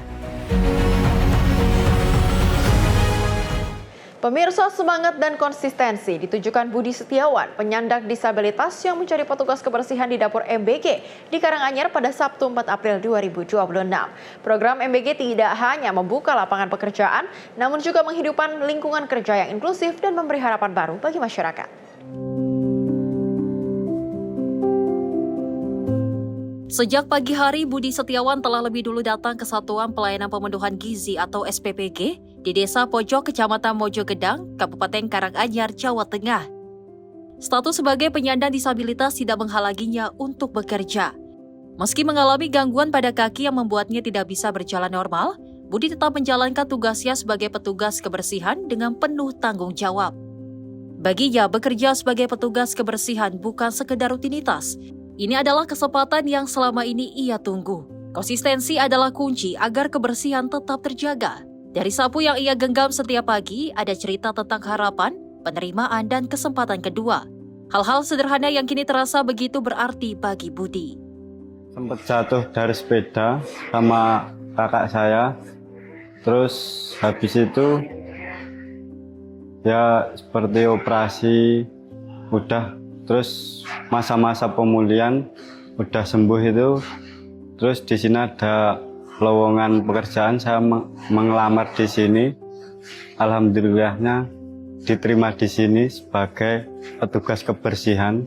Pemirsa, semangat dan konsistensi ditujukan Budi Setiawan, penyandang disabilitas yang mencari petugas kebersihan di dapur MBG di Karanganyar pada Sabtu 4 April 2026. Program MBG tidak hanya membuka lapangan pekerjaan, namun juga menghidupkan lingkungan kerja yang inklusif dan memberi harapan baru bagi masyarakat. Sejak pagi hari, Budi Setiawan telah lebih dulu datang ke Satuan Pelayanan Pemenuhan Gizi atau SPPG di Desa Pojok, Kecamatan Mojogedang, Kabupaten Karanganyar, Jawa Tengah. Status sebagai penyandang disabilitas tidak menghalanginya untuk bekerja. Meski mengalami gangguan pada kaki yang membuatnya tidak bisa berjalan normal, Budi tetap menjalankan tugasnya sebagai petugas kebersihan dengan penuh tanggung jawab. Baginya, bekerja sebagai petugas kebersihan bukan sekedar rutinitas. Ini adalah kesempatan yang selama ini ia tunggu. Konsistensi adalah kunci agar kebersihan tetap terjaga. Dari sapu yang ia genggam setiap pagi, ada cerita tentang harapan, penerimaan, dan kesempatan kedua. Hal-hal sederhana yang kini terasa begitu berarti bagi Budi. Sempat jatuh dari sepeda sama kakak saya. Terus habis itu ya seperti operasi, udah. Terus masa-masa pemulihan udah sembuh itu. Terus di sini ada lowongan pekerjaan, saya mengelamar di sini. Alhamdulillahnya diterima di sini sebagai petugas kebersihan.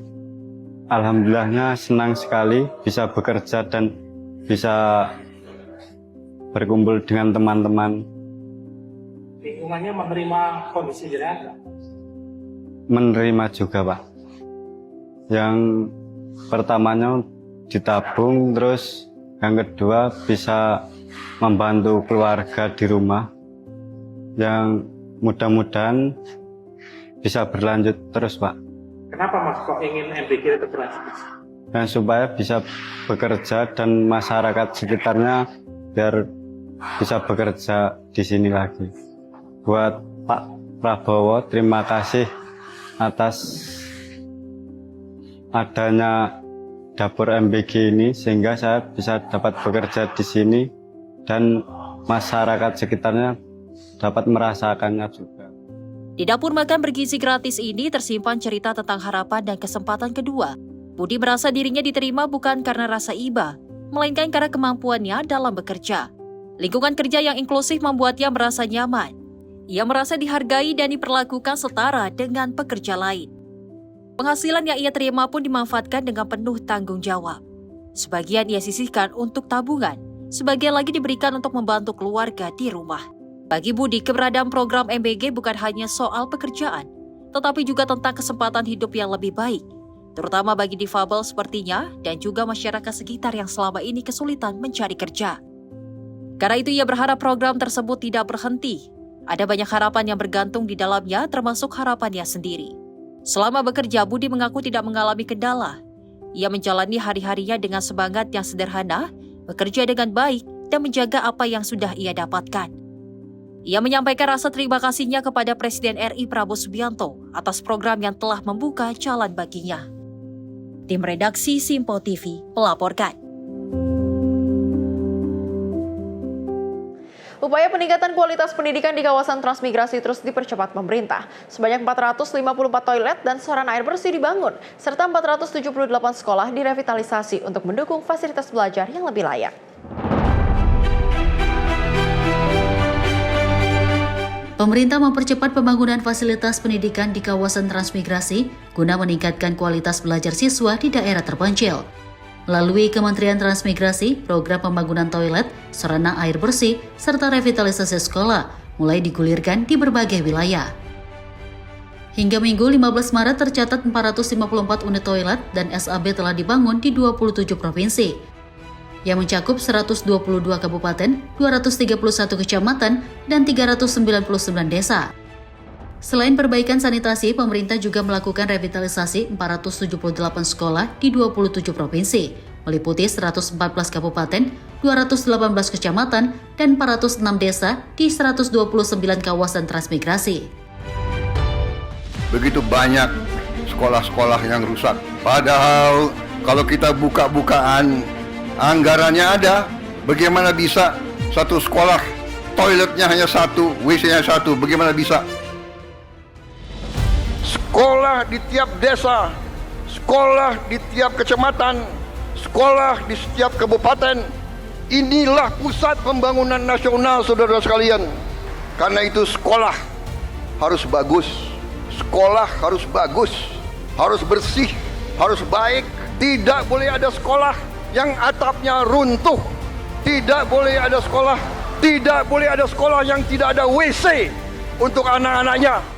Alhamdulillahnya senang sekali bisa bekerja dan bisa berkumpul dengan teman-teman. Lingkungannya menerima kondisi jenazah? Menerima juga, Pak. Yang pertamanya ditabung, terus yang kedua bisa membantu keluarga di rumah, yang mudah-mudahan bisa berlanjut terus, Pak. Kenapa Mas kok ingin MBG tetap berlanjut? Dan supaya bisa bekerja dan masyarakat sekitarnya biar bisa bekerja di sini lagi. Buat Pak Prabowo, terima kasih atas adanya dapur MBG ini sehingga saya bisa dapat bekerja di sini dan masyarakat sekitarnya dapat merasakannya juga. Di dapur makan bergizi gratis ini tersimpan cerita tentang harapan dan kesempatan kedua. Budi merasa dirinya diterima bukan karena rasa iba, melainkan karena kemampuannya dalam bekerja. Lingkungan kerja yang inklusif membuatnya merasa nyaman. Ia merasa dihargai dan diperlakukan setara dengan pekerja lain. Penghasilan yang ia terima pun dimanfaatkan dengan penuh tanggung jawab. Sebagian ia sisihkan untuk tabungan, sebagian lagi diberikan untuk membantu keluarga di rumah. Bagi Budi, keberadaan program MBG bukan hanya soal pekerjaan, tetapi juga tentang kesempatan hidup yang lebih baik, terutama bagi difabel sepertinya dan juga masyarakat sekitar yang selama ini kesulitan mencari kerja. Karena itu ia berharap program tersebut tidak berhenti. Ada banyak harapan yang bergantung di dalamnya, termasuk harapannya sendiri. Selama bekerja, Budi mengaku tidak mengalami kendala. Ia menjalani hari-harinya dengan semangat yang sederhana, bekerja dengan baik, dan menjaga apa yang sudah ia dapatkan. Ia menyampaikan rasa terima kasihnya kepada Presiden RI Prabowo Subianto atas program yang telah membuka jalan baginya. Tim redaksi Sinpo TV melaporkan. Upaya peningkatan kualitas pendidikan di kawasan transmigrasi terus dipercepat pemerintah. Sebanyak 454 toilet dan saluran air bersih dibangun, serta 478 sekolah direvitalisasi untuk mendukung fasilitas belajar yang lebih layak. Pemerintah mempercepat pembangunan fasilitas pendidikan di kawasan transmigrasi guna meningkatkan kualitas belajar siswa di daerah terpencil. Melalui Kementerian Transmigrasi, program pembangunan toilet, sarana air bersih, serta revitalisasi sekolah mulai digulirkan di berbagai wilayah. Hingga Minggu 15 Maret tercatat 454 unit toilet dan SAB telah dibangun di 27 provinsi, yang mencakup 122 kabupaten, 231 kecamatan, dan 399 desa. Selain perbaikan sanitasi, pemerintah juga melakukan revitalisasi 478 sekolah di 27 provinsi, meliputi 114 kabupaten, 218 kecamatan, dan 406 desa di 129 kawasan transmigrasi. Begitu banyak sekolah-sekolah yang rusak. Padahal kalau kita buka-bukaan, anggarannya ada. Bagaimana bisa satu sekolah toiletnya hanya satu, WC-nya satu? Bagaimana bisa? Sekolah di tiap desa, sekolah di tiap kecamatan, sekolah di setiap kabupaten. Inilah pusat pembangunan nasional, saudara sekalian. Karena itu sekolah harus bagus, sekolah harus bagus, harus bersih, harus baik. Tidak boleh ada sekolah yang atapnya runtuh. Tidak boleh ada sekolah yang tidak ada WC untuk anak-anaknya.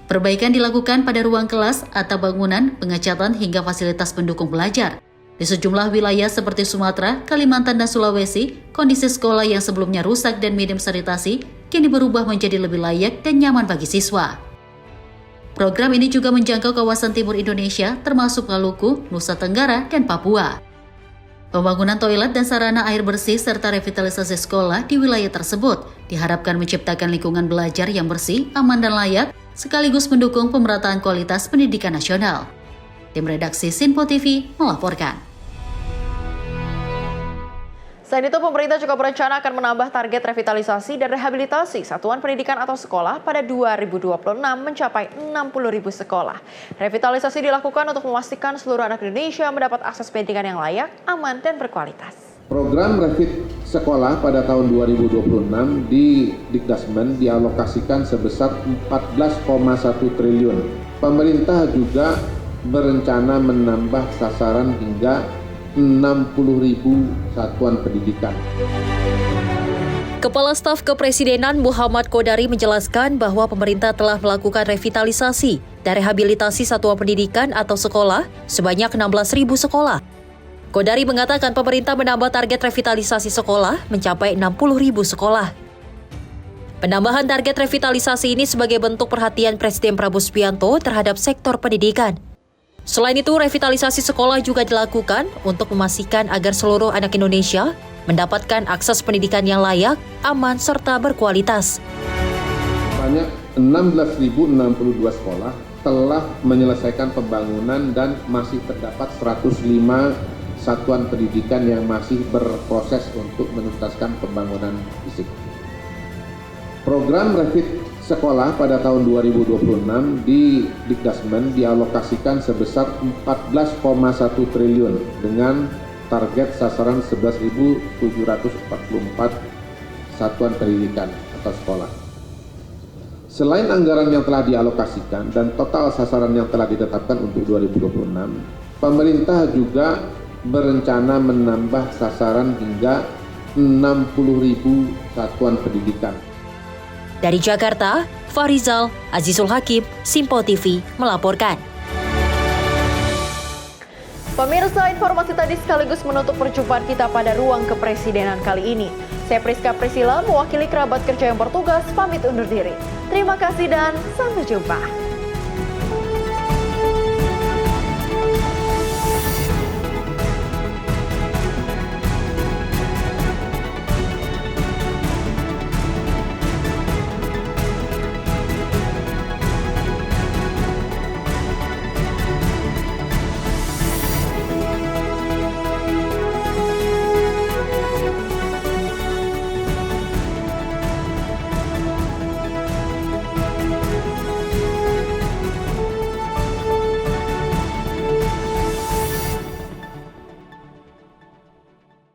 Perbaikan dilakukan pada ruang kelas, atap bangunan, pengecatan hingga fasilitas pendukung belajar. Di sejumlah wilayah seperti Sumatera, Kalimantan, dan Sulawesi, kondisi sekolah yang sebelumnya rusak dan minim sanitasi kini berubah menjadi lebih layak dan nyaman bagi siswa. Program ini juga menjangkau kawasan timur Indonesia, termasuk Maluku, Nusa Tenggara, dan Papua. Pembangunan toilet dan sarana air bersih serta revitalisasi sekolah di wilayah tersebut diharapkan menciptakan lingkungan belajar yang bersih, aman, dan layak, sekaligus mendukung pemerataan kualitas pendidikan nasional. Tim redaksi Sinpo TV melaporkan. Selain itu, pemerintah juga berencana akan menambah target revitalisasi dan rehabilitasi satuan pendidikan atau sekolah pada 2026 mencapai 60.000 sekolah. Revitalisasi dilakukan untuk memastikan seluruh anak Indonesia mendapat akses pendidikan yang layak, aman, dan berkualitas. Program Revit Sekolah pada tahun 2026 di Dikdasmen dialokasikan sebesar 14,1 triliun. Pemerintah juga berencana menambah sasaran hingga 60.000 satuan pendidikan. Kepala Staf Kepresidenan Muhammad Kodari menjelaskan bahwa pemerintah telah melakukan revitalisasi dan rehabilitasi satuan pendidikan atau sekolah sebanyak 16.000 sekolah. Kodari mengatakan pemerintah menambah target revitalisasi sekolah mencapai 60.000 sekolah. Penambahan target revitalisasi ini sebagai bentuk perhatian Presiden Prabowo Subianto terhadap sektor pendidikan. Selain itu, revitalisasi sekolah juga dilakukan untuk memastikan agar seluruh anak Indonesia mendapatkan akses pendidikan yang layak, aman, serta berkualitas. Banyak 16.062 sekolah telah menyelesaikan pembangunan dan masih terdapat 105 satuan pendidikan yang masih berproses untuk menuntaskan pembangunan fisik. Program Revit Sekolah pada tahun 2026 di Dikdasmen dialokasikan sebesar 14,1 triliun dengan target sasaran 11.744 satuan pendidikan atau sekolah. Selain anggaran yang telah dialokasikan dan total sasaran yang telah ditetapkan untuk 2026, pemerintah juga berencana menambah sasaran hingga 60.000 satuan pendidikan. Dari Jakarta, Farizal Azizul Hakim, Sinpo TV melaporkan. Pemirsa, informasi tadi sekaligus menutup perjumpaan kita pada Ruang Kepresidenan kali ini. Saya Priska Priscilla, mewakili kerabat kerja yang bertugas, pamit undur diri. Terima kasih dan sampai jumpa.